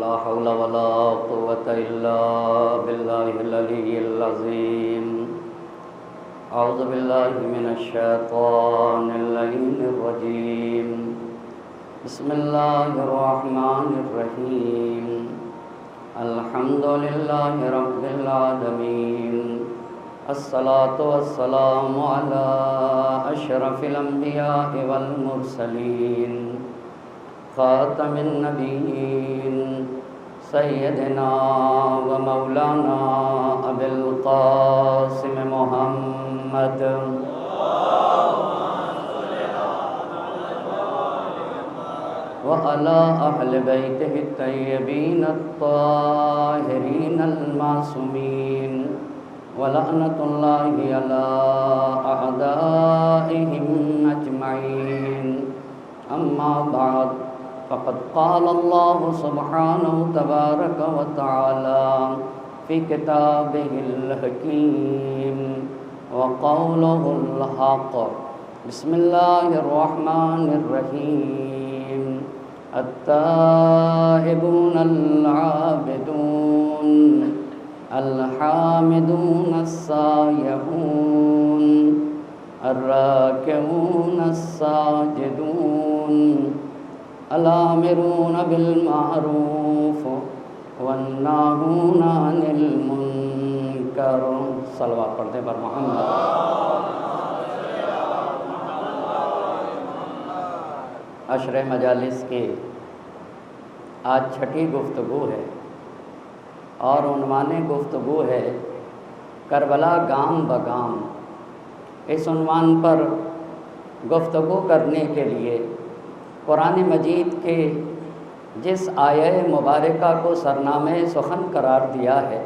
لا حول ولا قوة إلا بالله العلي العظيم. أعوذ بالله من الشيطان اللعين الرجيم. بسم الله الرحمن الرحيم. الحمد لله رب العالمين. الصلاة والسلام على أشرف الأنبياء والمرسلين خاتم النبيين سيدنا ومولانا أبي القاسم محمد وعلى أهل بيته الطيبين الطاهرين المعصومين ولعنة الله على أعدائهم أجمعين. أما بعد، فقد قال الله سبحانه تبارك وتعالى في كتابه الحكيم وقوله الحق. بسم الله الرحمن الرحيم. التائبون العابدون الحامدون السائحون الراكعون الساجدون الآمرون بالمعروف والناهون عن المنکر. صلوات پڑھتے پر محمد. عشر مجالس کی آج چھٹی گفتگو ہے اور عنوان گفتگو ہے کربلا گام بگام. اس عنوان پر گفتگو کرنے کے لیے قرآن مجید کے جس آیہ مبارکہ کو سرنامہ سخن قرار دیا ہے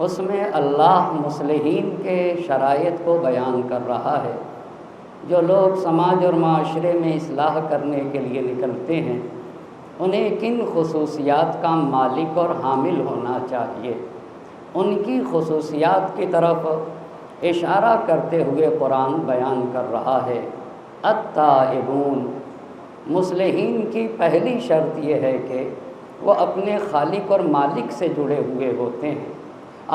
اس میں اللہ مصلحین کے شرائط کو بیان کر رہا ہے. جو لوگ سماج اور معاشرے میں اصلاح کرنے کے لیے نکلتے ہیں انہیں کن خصوصیات کا مالک اور حامل ہونا چاہیے، ان کی خصوصیات کی طرف اشارہ کرتے ہوئے قرآن بیان کر رہا ہے. التائبون، مصلحین کی پہلی شرط یہ ہے کہ وہ اپنے خالق اور مالک سے جڑے ہوئے ہوتے ہیں،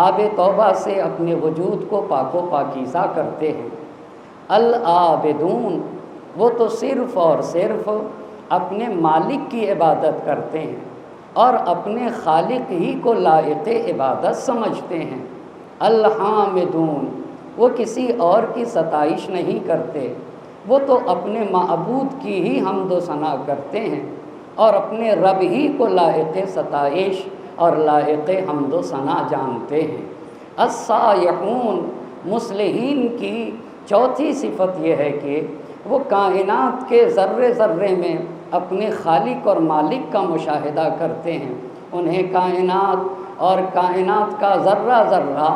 آب توبہ سے اپنے وجود کو پاک و پاکیزہ کرتے ہیں. العابدون، وہ تو صرف اور صرف اپنے مالک کی عبادت کرتے ہیں اور اپنے خالق ہی کو لائق عبادت سمجھتے ہیں. الحامدون، وہ کسی اور کی ستائش نہیں کرتے، وہ تو اپنے معبود کی ہی حمد و ثنا کرتے ہیں اور اپنے رب ہی کو لائق ستائش اور لائق حمد و ثنا جانتے ہیں. السائحون، مصلحین کی چوتھی صفت یہ ہے کہ وہ کائنات کے ذرے ذرے میں اپنے خالق اور مالک کا مشاہدہ کرتے ہیں. انہیں کائنات اور کائنات کا ذرہ ذرہ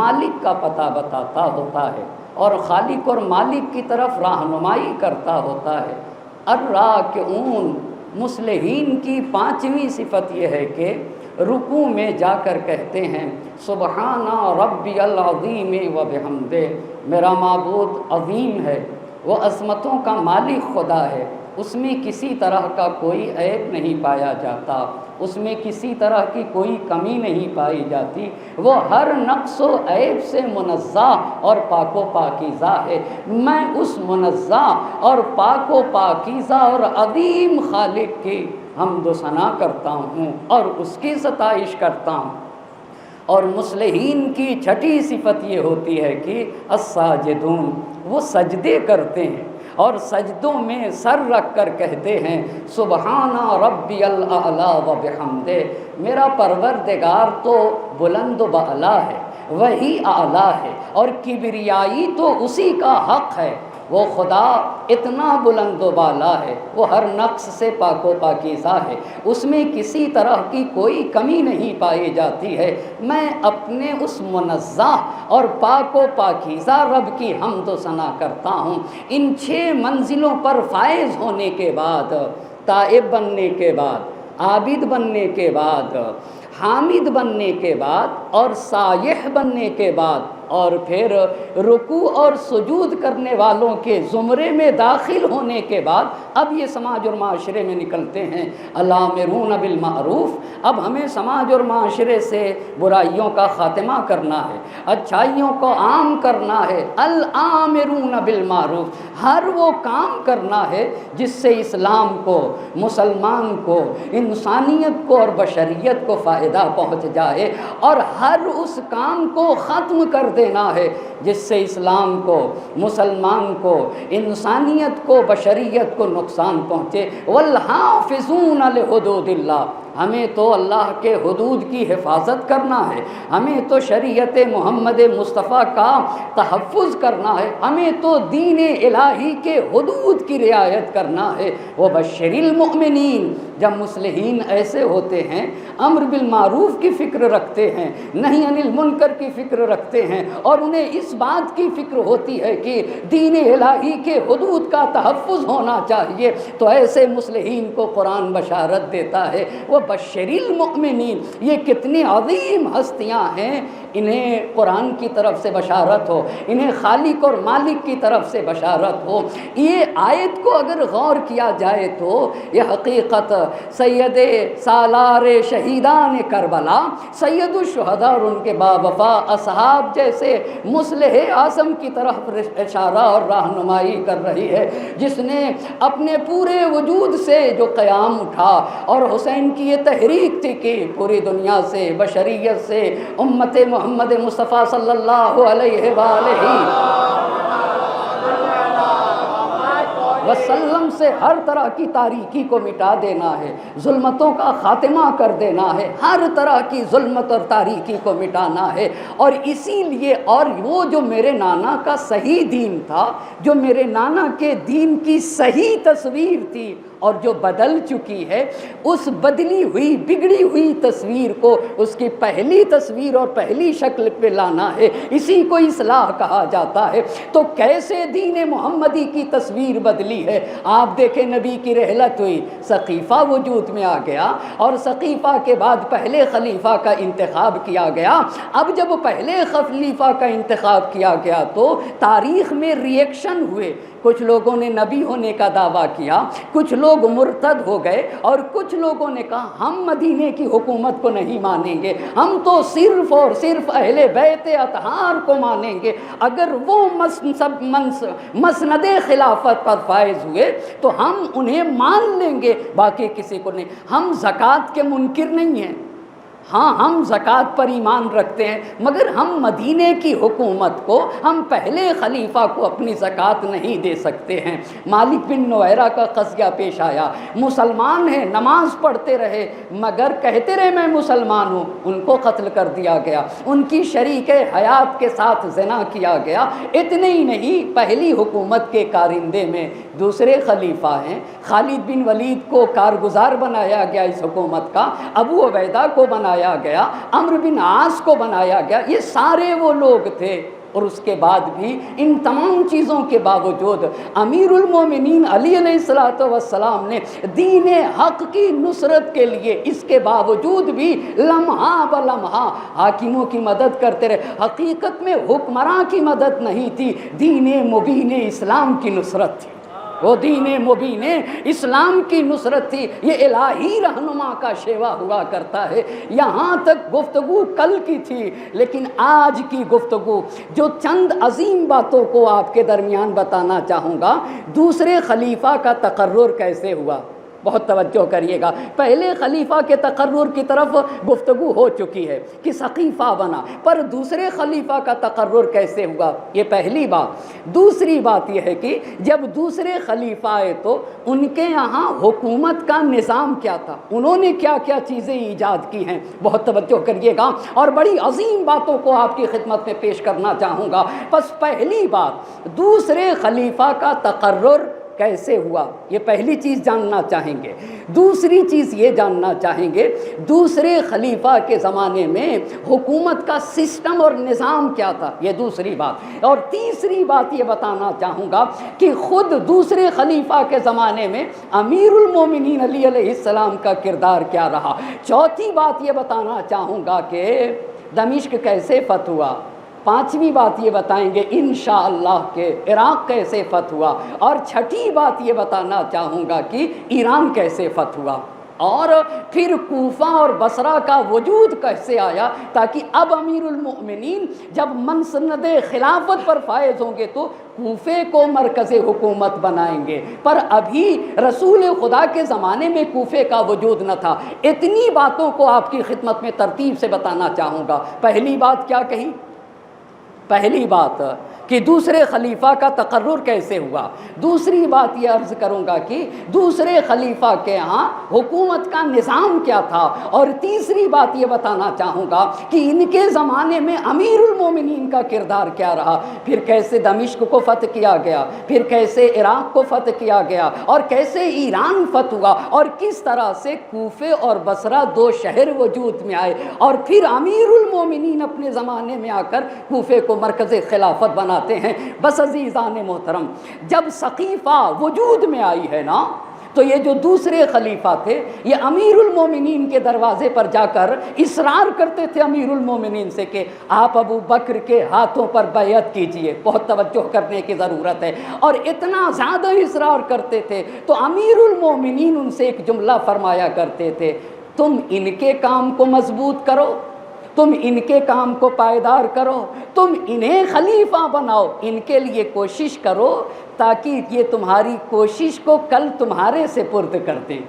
مالک کا پتہ بتاتا ہوتا ہے اور خالق اور مالک کی طرف رہنمائی کرتا ہوتا ہے. الراکعون، مصلحین کی پانچویں صفت یہ ہے کہ رکوع میں جا کر کہتے ہیں سبحان ربی العظیم و بحمدہ، میرا معبود عظیم ہے، وہ عظمتوں کا مالک خدا ہے، اس میں کسی طرح کا کوئی عیب نہیں پایا جاتا، اس میں کسی طرح کی کوئی کمی نہیں پائی جاتی، وہ ہر نقص و عیب سے منزہ اور پاک و پاکیزہ ہے. میں اس منزہ اور پاک و پاکیزہ اور عظیم خالق کی حمد و ثنا کرتا ہوں اور اس کی ستائش کرتا ہوں. اور مصلحین کی چھٹی صفت یہ ہوتی ہے کہ الساجدون، وہ سجدے کرتے ہیں اور سجدوں میں سر رکھ کر کہتے ہیں سبحان ربی الاعلی و بحمدہ، میرا پروردگار تو بلند و بالا ہے، وہی اعلیٰ ہے اور کبریائی تو اسی کا حق ہے. وہ خدا اتنا بلند و بالا ہے، وہ ہر نقص سے پاک و پاکیزہ ہے، اس میں کسی طرح کی کوئی کمی نہیں پائی جاتی ہے. میں اپنے اس منزہ اور پاک و پاکیزہ رب کی حمد و ثنا کرتا ہوں. ان 6 منزلوں پر فائز ہونے کے بعد، تائب بننے کے بعد، عابد بننے کے بعد، حامد بننے کے بعد اور سائح بننے کے بعد اور پھر رکوع اور سجود کرنے والوں کے زمرے میں داخل ہونے کے بعد اب یہ سماج اور معاشرے میں نکلتے ہیں الامرون بالمعروف۔ اب ہمیں سماج اور معاشرے سے برائیوں کا خاتمہ کرنا ہے، اچھائیوں کو عام کرنا ہے۔ الامرون بالمعروف، ہر وہ کام کرنا ہے جس سے اسلام کو، مسلمان کو، انسانیت کو اور بشریت کو فائدہ پہنچ جائے، اور ہر اس کام کو ختم کر دینا ہے جس سے اسلام کو، مسلمان کو، انسانیت کو، بشریت کو نقصان پہنچے۔ والحافظون لحدود اللہ، ہمیں تو اللہ کے حدود کی حفاظت کرنا ہے، ہمیں تو شریعت محمد مصطفیٰ کا تحفظ کرنا ہے، ہمیں تو دین الہی کے حدود کی رعایت کرنا ہے۔ وبشر المؤمنین، جب مصلحین ایسے ہوتے ہیں، امر بالمعروف کی فکر رکھتے ہیں، نہی عن المنکر کی فکر رکھتے ہیں، اور انہیں اس بات کی فکر ہوتی ہے کہ دین الہی کے حدود کا تحفظ ہونا چاہیے، تو ایسے مصلحین کو قرآن بشارت دیتا ہے وبشر المؤمنین۔ یہ کتنی عظیم ہستیاں ہیں، انہیں قرآن کی طرف سے بشارت ہو، انہیں خالق اور مالک کی طرف سے بشارت ہو۔ یہ آیت کو اگر غور کیا جائے تو یہ حقیقت سید سالار شہیدان کربلا، سید الشہداء اور ان کے باوفا اصحاب جیسے مصلح اعظم کی طرف اشارہ اور رہنمائی کر رہی ہے، جس نے اپنے پورے وجود سے جو قیام اٹھا، اور حسین کی یہ تحریک تھی کہ پوری دنیا سے، بشریت سے، امت محمد مصطفیٰ صلی اللہ علیہ وآلہ وسلم سے ہر طرح کی تاریکی کو مٹا دینا ہے، ظلمتوں کا خاتمہ کر دینا ہے، ہر طرح کی ظلمت اور تاریکی کو مٹانا ہے۔ اور اسی لیے، اور وہ جو میرے نانا کا صحیح دین تھا، جو میرے نانا کے دین کی صحیح تصویر تھی اور جو بدل چکی ہے، اس بدلی ہوئی، بگڑی ہوئی تصویر کو اس کی پہلی تصویر اور پہلی شکل پہ لانا ہے، اسی کو اصلاح کہا جاتا ہے۔ تو کیسے دین محمدی کی تصویر بدلی ہے؟ آپ دیکھیں، نبی کی رحلت ہوئی، سقیفہ وجود میں آ گیا، اور سقیفہ کے بعد پہلے خلیفہ کا انتخاب کیا گیا۔ اب جب پہلے خلیفہ کا انتخاب کیا گیا تو تاریخ میں ریئیکشن ہوئے، کچھ لوگوں نے نبی ہونے کا دعویٰ کیا، کچھ لوگ مرتد ہو گئے، اور کچھ لوگوں نے کہا ہم مدینے کی حکومت کو نہیں مانیں گے، ہم تو صرف اور صرف اہل بیت اطہار کو مانیں گے۔ اگر وہ مسند خلافت پر فائز ہوئے تو ہم انہیں مان لیں گے، باقی کسی کو نہیں۔ ہم زکوٰۃ کے منکر نہیں ہیں، ہاں ہم زکوٰۃ پر ایمان رکھتے ہیں، مگر ہم مدینے کی حکومت کو، ہم پہلے خلیفہ کو اپنی زکوٰۃ نہیں دے سکتے ہیں۔ مالک بن نویرہ کا قضیہ پیش آیا، مسلمان ہیں، نماز پڑھتے رہے، مگر کہتے رہے میں مسلمان ہوں، ان کو قتل کر دیا گیا، ان کی شریک حیات کے ساتھ زنا کیا گیا۔ اتنے ہی نہیں، پہلی حکومت کے کارندے میں دوسرے خلیفہ ہیں، خالد بن ولید کو کارگزار بنایا گیا اس حکومت کا، ابو عبیدہ کو بنایا گیا، عمرو بن عاص کو بنایا گیا، یہ سارے وہ لوگ تھے۔ اور اس کے بعد بھی، ان تمام چیزوں کے باوجود، امیر المومنین علی علیہ السلام نے دین حق کی نصرت کے لیے اس کے باوجود بھی لمحہ بلمحہ حاکموں کی مدد کرتے رہے۔ حقیقت میں حکمراں کی مدد نہیں تھی، دین مبین اسلام کی نصرت تھی، وہ دین مبین اسلام کی نصرت تھی۔ یہ الہی رہنما کا شیوا ہوا کرتا ہے۔ یہاں تک گفتگو کل کی تھی، لیکن آج کی گفتگو جو چند عظیم باتوں کو آپ کے درمیان بتانا چاہوں گا۔ دوسرے خلیفہ کا تقرر کیسے ہوا، بہت توجہ کریے گا۔ پہلے خلیفہ کے تقرر کی طرف گفتگو ہو چکی ہے کہ سقیفہ بنا، پر دوسرے خلیفہ کا تقرر کیسے ہوا، یہ پہلی بات۔ دوسری بات یہ ہے کہ جب دوسرے خلیفہ آئے تو ان کے یہاں حکومت کا نظام کیا تھا، انہوں نے کیا کیا چیزیں ایجاد کی ہیں، بہت توجہ کریے گا، اور بڑی عظیم باتوں کو آپ کی خدمت میں پیش کرنا چاہوں گا۔ پس پہلی بات، دوسرے خلیفہ کا تقرر کیسے ہوا، یہ پہلی چیز جاننا چاہیں گے۔ دوسری چیز یہ جاننا چاہیں گے، دوسرے خلیفہ کے زمانے میں حکومت کا سسٹم اور نظام کیا تھا، یہ دوسری بات۔ اور تیسری بات یہ بتانا چاہوں گا کہ خود دوسرے خلیفہ کے زمانے میں امیر المومنین علی علیہ السلام کا کردار کیا رہا۔ چوتھی بات یہ بتانا چاہوں گا کہ دمشق کیسے فتح ہوا، 5ویں بات یہ بتائیں گے انشاءاللہ کہ عراق کیسے فتح ہوا، اور 6ٹھی بات یہ بتانا چاہوں گا کہ ایران کیسے فتح ہوا، اور پھر کوفہ اور بصرہ کا وجود کیسے آیا، تاکہ اب امیر المؤمنین جب منسند خلافت پر فائز ہوں گے تو کوفے کو مرکز حکومت بنائیں گے، پر ابھی رسول خدا کے زمانے میں کوفے کا وجود نہ تھا۔ اتنی باتوں کو آپ کی خدمت میں ترتیب سے بتانا چاہوں گا۔ پہلی بات کیا کہی؟ پہلی بات کہ دوسرے خلیفہ کا تقرر کیسے ہوا، دوسری بات یہ عرض کروں گا کہ دوسرے خلیفہ کے ہاں حکومت کا نظام کیا تھا، اور تیسری بات یہ بتانا چاہوں گا کہ ان کے زمانے میں امیر المومنین کا کردار کیا رہا، پھر کیسے دمشق کو فتح کیا گیا، پھر کیسے عراق کو فتح کیا گیا، اور کیسے ایران فتح ہوا، اور کس طرح سے کوفے اور بصرہ 2 شہر وجود میں آئے، اور پھر امیر المومنین اپنے زمانے میں آ کر کوفے کو مرکز خلافت بناتے ہیں۔ بس عزیزان محترم، جب سقیفہ وجود میں آئی ہے نا، تو یہ جو دوسرے خلیفہ تھے یہ امیر المومنین کے دروازے پر جا کر اصرار کرتے تھے امیر المومنین سے کہ آپ ابو بکر کے ہاتھوں پر بیعت کیجئے۔ بہت توجہ کرنے کی ضرورت ہے، اور اتنا زیادہ اصرار کرتے تھے تو امیر المومنین ان سے ایک جملہ فرمایا کرتے تھے، تم ان کے کام کو مضبوط کرو، تم ان کے کام کو پائیدار کرو، تم انہیں خلیفہ بناؤ، ان کے لیے کوشش کرو تاکہ یہ تمہاری کوشش کو کل تمہارے سپرد کر دیں۔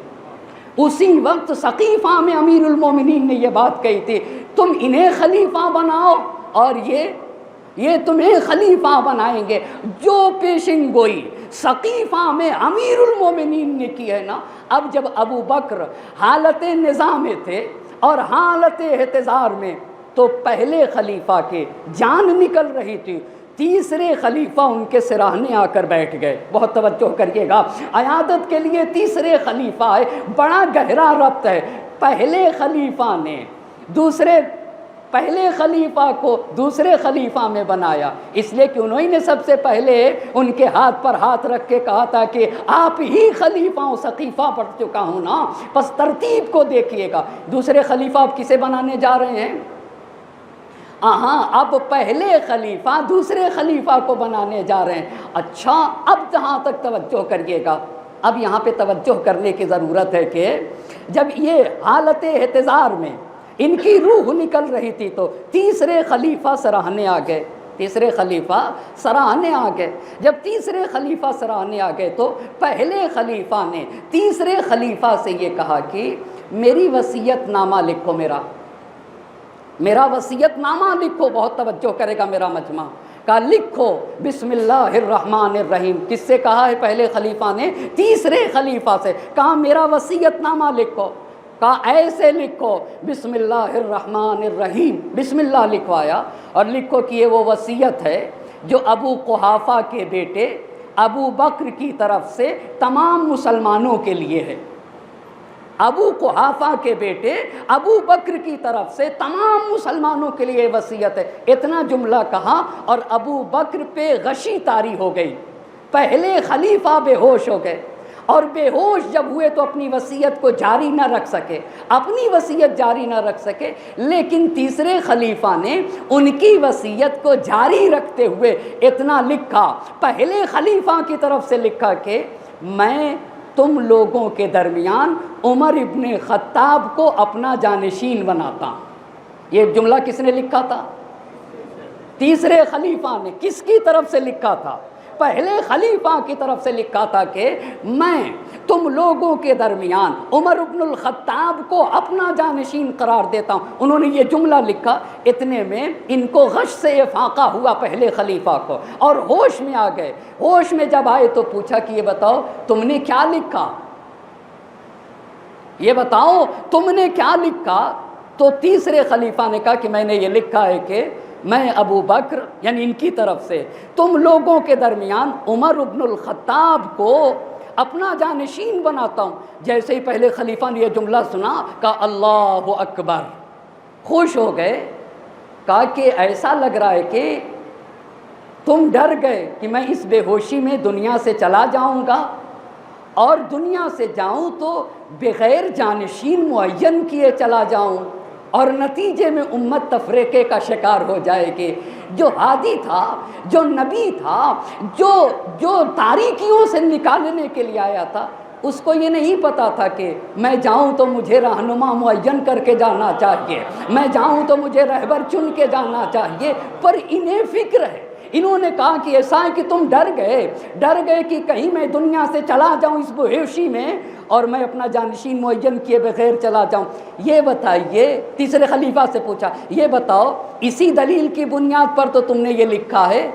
اسی وقت سقیفہ میں امیر المومنین نے یہ بات کہی تھی، تم انہیں خلیفہ بناؤ اور یہ تمہیں خلیفہ بنائیں گے۔ جو پیشن گوئی سقیفہ میں امیر المومنین نے کی ہے نا، اب جب ابو بکر حالت نظام میں تھے اور حالت احتضار میں، تو پہلے خلیفہ کے جان نکل رہی تھی، تیسرے خلیفہ ان کے سراہنے آ کر بیٹھ گئے۔ بہت توجہ کریے گا، عیادت کے لیے تیسرے خلیفہ آئے، بڑا گہرا ربط ہے۔ پہلے خلیفہ نے پہلے خلیفہ کو دوسرے خلیفہ میں بنایا، اس لیے کہ انہوں نے سب سے پہلے ان کے ہاتھ پر ہاتھ رکھ کے کہا تھا کہ آپ ہی خلیفہ ہوں، سقیفہ پڑھ چکا ہوں نا، بس ترتیب کو دیکھیے گا۔ دوسرے خلیفہ اب کسے بنانے جا رہے ہیں؟ اب پہلے خلیفہ دوسرے خلیفہ کو بنانے جا رہے ہیں۔ اچھا، اب جہاں تک توجہ کریے گا، اب یہاں پہ توجہ کرنے کی ضرورت ہے کہ جب یہ حالت احتضار میں ان کی روح نکل رہی تھی تو تیسرے خلیفہ سراہنے آ گئے، تیسرے خلیفہ سراہنے آ گئے۔ جب تیسرے خلیفہ سراہنے آ گئے تو پہلے خلیفہ نے تیسرے خلیفہ سے یہ کہا کہ میری وصیت نامہ لکھو، میرا وصیت نامہ لکھو۔ بہت توجہ کرے گا میرا مجمع، کہا لکھو بسم اللہ الرحمن الرحیم۔ کس سے کہا ہے؟ پہلے خلیفہ نے تیسرے خلیفہ سے کہا میرا وصیت نامہ لکھو، کہا ایسے لکھو بسم اللہ الرحمن الرحیم، بسم اللہ لکھوایا، اور لکھو کہ یہ وہ وصیت ہے جو ابو قحافہ کے بیٹے ابو بکر کی طرف سے تمام مسلمانوں کے لیے ہے۔ ابو قحافہ کے بیٹے ابو بکر کی طرف سے تمام مسلمانوں کے لیے وصیت ہے۔ اتنا جملہ کہا اور ابو بکر پہ غشی طاری ہو گئی، پہلے خلیفہ بے ہوش ہو گئے، اور بے ہوش جب ہوئے تو اپنی وصیت کو جاری نہ رکھ سکے، اپنی وصیت جاری نہ رکھ سکے، لیکن تیسرے خلیفہ نے ان کی وصیت کو جاری رکھتے ہوئے اتنا لکھا، پہلے خلیفہ کی طرف سے لکھا کہ میں تم لوگوں کے درمیان عمر ابن خطاب کو اپنا جانشین بناتا ہوں۔ یہ جملہ کس نے لکھا تھا؟ تیسرے خلیفہ نے۔ کس کی طرف سے لکھا تھا؟ پہلے خلیفہ کی طرف سے لکھا تھا کہ میں تم لوگوں کے درمیان عمر ابن الخطاب کو اپنا جانشین قرار دیتا ہوں۔ انہوں نے یہ جملہ لکھا، اتنے میں ان کو غش سے افاقہ ہوا پہلے خلیفہ کو، اور ہوش میں آ گئے۔ ہوش میں جب آئے تو پوچھا کہ یہ بتاؤ تم نے کیا لکھا، یہ بتاؤ تم نے کیا لکھا؟ تو تیسرے خلیفہ نے کہا کہ میں نے یہ لکھا ہے کہ میں ابو بکر یعنی ان کی طرف سے تم لوگوں کے درمیان عمر ابن الخطاب کو اپنا جانشین بناتا ہوں۔ جیسے ہی پہلے خلیفہ نے یہ جملہ سنا کہا اللہ اکبر، خوش ہو گئے، کہا کہ ایسا لگ رہا ہے کہ تم ڈر گئے کہ میں اس بے ہوشی میں دنیا سے چلا جاؤں گا، اور دنیا سے جاؤں تو بغیر جانشین معین کیے چلا جاؤں، اور نتیجے میں امت تفریقے کا شکار ہو جائے گی۔ جو ہادی تھا، جو نبی تھا، جو تاریکیوں سے نکالنے کے لیے آیا تھا، اس کو یہ نہیں پتا تھا کہ میں جاؤں تو مجھے رہنما معین کر کے جانا چاہیے، میں جاؤں تو مجھے رہبر چن کے جانا چاہیے، پر انہیں فکر ہے۔ انہوں نے کہا کہ ایسا ہے کہ تم ڈر گئے کہ کہیں میں دنیا سے چلا جاؤں اس بےہوشی میں اور میں اپنا جانشین معین کیے بغیر چلا جاؤں۔ یہ بتائیے، تیسرے خلیفہ سے پوچھا، یہ بتاؤ اسی دلیل کی بنیاد پر تو تم نے یہ لکھا ہے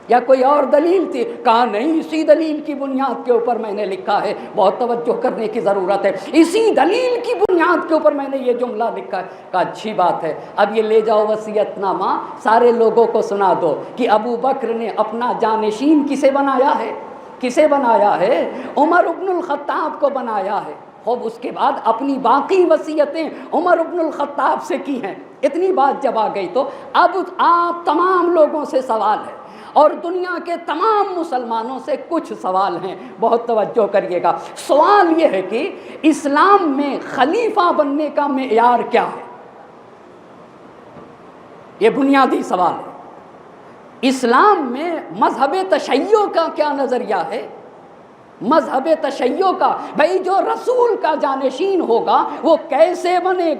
یا کوئی اور دلیل تھی؟ کہا نہیں، اسی دلیل کی بنیاد کے اوپر میں نے لکھا ہے۔ بہت توجہ کرنے کی ضرورت ہے، اسی دلیل کی بنیاد کے اوپر میں نے یہ جملہ لکھا ہے۔ کہا اچھی بات ہے، اب یہ لے جاؤ وصیت نامہ، سارے لوگوں کو سنا دو کہ ابو بکر نے اپنا جانشین کسے بنایا ہے؟ عمر بن الخطاب کو بنایا ہے۔ خوب اس کے بعد اپنی باقی وصیتیں عمر بن الخطاب سے کی ہیں۔ اتنی بات جب آ گئی تو اب آپ تمام لوگوں سے سوال ہے اور دنیا کے تمام مسلمانوں سے کچھ سوال ہیں، بہت توجہ کریے گا۔ سوال یہ ہے کہ اسلام میں خلیفہ بننے کا معیار کیا ہے؟ یہ بنیادی سوال ہے۔ اسلام میں مذہب تشیع کا کیا نظریہ ہے؟ مذہب تشیع کا، بھئی جو رسول کا جانشین ہوگا وہ کیسے بنے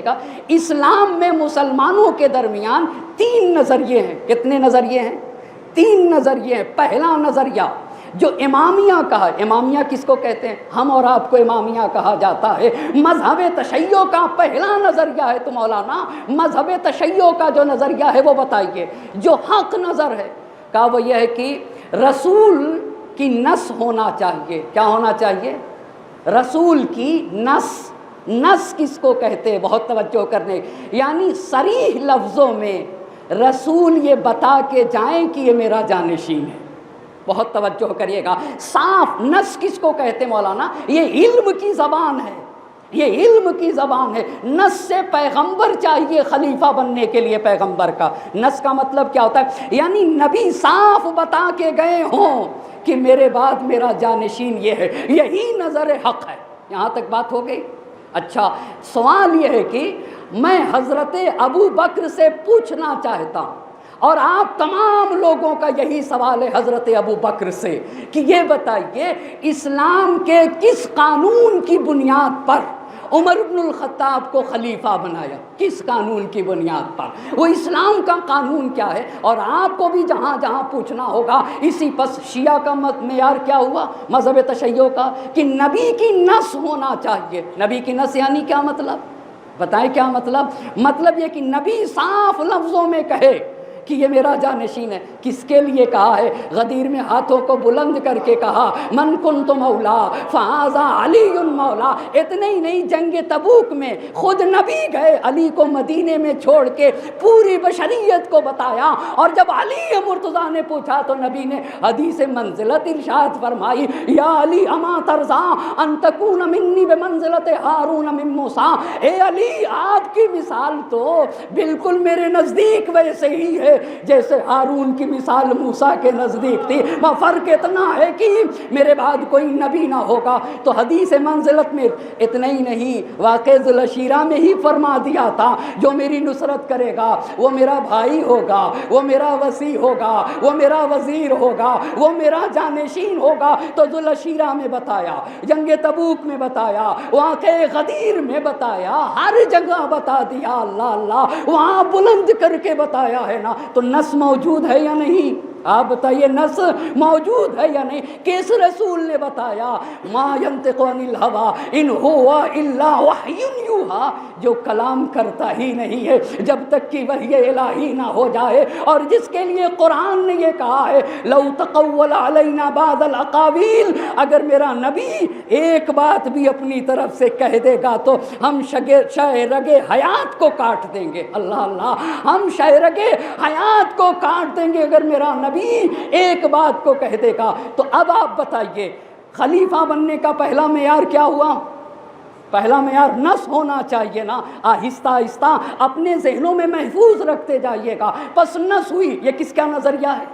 گا؟ اسلام میں مسلمانوں کے درمیان 3 نظریے ہیں۔ کتنے نظریے ہیں؟ 3 نظریے ہیں۔ پہلا نظریہ جو امامیہ کہا، امامیہ کس کو کہتے ہیں؟ ہم اور آپ کو امامیہ کہا جاتا ہے۔ مذہب تشیع کا پہلا نظریہ ہے، تو مولانا مذہب تشیع کا جو نظریہ ہے وہ بتائیے۔ جو حق نظر ہے، کہا وہ یہ ہے کہ رسول کی نس ہونا چاہیے۔ کیا ہونا چاہیے؟ رسول کی نس کس کو کہتے ہیں؟ بہت توجہ کرنے، یعنی صریح لفظوں میں رسول یہ بتا کے جائیں کہ یہ میرا جانشین ہے۔ بہت توجہ کریے گا، صاف نس کس کو کہتے ہیں مولانا؟ یہ علم کی زبان ہے، یہ علم کی زبان ہے۔ نس سے پیغمبر چاہیے خلیفہ بننے کے لیے، پیغمبر کا نس کا مطلب کیا ہوتا ہے؟ یعنی نبی صاف بتا کے گئے ہوں کہ میرے بعد میرا جانشین یہ ہے، یہی نظر حق ہے۔ یہاں تک بات ہو گئی۔ اچھا، سوال یہ ہے کہ میں حضرت ابو بکر سے پوچھنا چاہتا ہوں، اور آپ تمام لوگوں کا یہی سوال ہے حضرت ابو بکر سے، کہ یہ بتائیے اسلام کے کس قانون کی بنیاد پر عمر بن الخطاب کو خلیفہ بنایا؟ کس قانون کی بنیاد پر؟ وہ اسلام کا قانون کیا ہے؟ اور آپ کو بھی جہاں جہاں پوچھنا ہوگا اسی پس شیعہ کا معیار کیا ہوا؟ مذہب تشیع کا، کہ نبی کی نس ہونا چاہیے۔ نبی کی نس یعنی کیا مطلب؟ بتائیں کیا مطلب؟ مطلب یہ کہ نبی صاف لفظوں میں کہے کہ یہ میرا جانشین ہے۔ کس کے لیے کہا ہے؟ غدیر میں ہاتھوں کو بلند کر کے کہا من کنت مولا فہذا علی مولا۔ اتنے ہی نہیں، جنگ تبوک میں خود نبی گئے، علی کو مدینے میں چھوڑ کے پوری بشریت کو بتایا، اور جب علی مرتضیٰ نے پوچھا تو نبی نے حدیث منزلت ارشاد فرمائی، یا علی اما ترضا ان تکون منی بمنزلت ہارون من موسیٰ۔ اے علی، آپ کی مثال تو بالکل میرے نزدیک ویسے ہی ہے جیسے ہارون کی مثال موسیٰ کے نزدیک تھی، وہ فرق اتنا ہے کہ میرے بعد کوئی نبی نہ ہوگا۔ تو حدیث منزلت میں اتنا ہی نہیں، واقع ذوالعشیرہ میں ہی فرما دیا تھا جو میری نصرت کرے گا وہ میرا بھائی ہوگا، وہ میرا وصی ہوگا، وہ میرا وزیر ہوگا، وہ میرا جانشین ہوگا۔ تو ذوالعشیرہ میں بتایا، جنگ تبوک میں بتایا، واقع غدیر میں بتایا، ہر جگہ بتا دیا۔ اللہ اللہ، وہاں بلند کر کے بتایا ہے نا۔ تو نس موجود ہے یا نہیں؟ آپ بتائیے، نس موجود ہے یا نہیں؟ کس رسول نے بتایا؟ ما ینطق عن الہوی ان ہوا الا وحی یوحی، جو کلام کرتا ہی نہیں ہے جب تک کہ وحی الہی نہ ہو جائے، اور جس کے لیے قرآن نے یہ کہا ہے لو تقول علینا بعض الاقاویل، اگر میرا نبی ایک بات بھی اپنی طرف سے کہہ دے گا تو ہم شہ رگ حیات کو کاٹ دیں گے۔ اللہ اللہ، ہم شہ رگ حیات کو کاٹ دیں گے اگر میرا نبی ایک بات کو کہہ دے گا۔ تو اب آپ بتائیے، خلیفہ بننے کا پہلا معیار کیا ہوا؟ پہلا معیار نس ہونا چاہیے نا۔ آہستہ آہستہ اپنے ذہنوں میں محفوظ رکھتے جائیے گا۔ پس نس ہوئی، یہ کس کا نظریہ ہے؟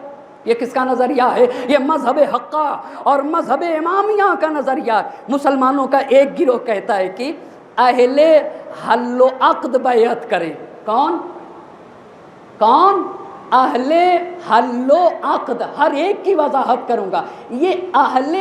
یہ کس کا نظریہ ہے؟ یہ مذہب حقہ اور مذہب امامیہ کا نظریہ ہے۔ مسلمانوں کا ایک گروہ کہتا ہے کہ اہل حل و عقد بیعت کریں۔ کون کون؟ اہل حل و عقد، ہر ایک کی وضاحت کروں گا۔ یہ اہل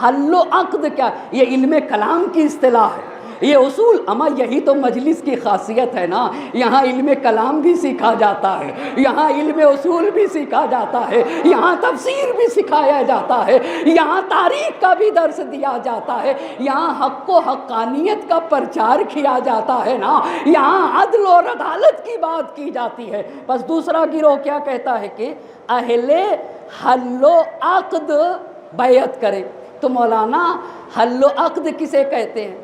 حل و عقد کیا؟ یہ علم کلام کی اصطلاح ہے، یہ اصول، اما یہی تو مجلس کی خاصیت ہے نا، یہاں علم کلام بھی سیکھا جاتا ہے، یہاں علم اصول بھی سیکھا جاتا ہے، یہاں تفسیر بھی سکھایا جاتا ہے، یہاں تاریخ کا بھی درس دیا جاتا ہے، یہاں حق و حقانیت کا پرچار کیا جاتا ہے نا، یہاں عدل اور عدالت کی بات کی جاتی ہے۔ بس دوسرا گروہ کیا کہتا ہے کہ اہل حل و عقد بیعت کرے۔ تو مولانا حل و عقد کسے کہتے ہیں؟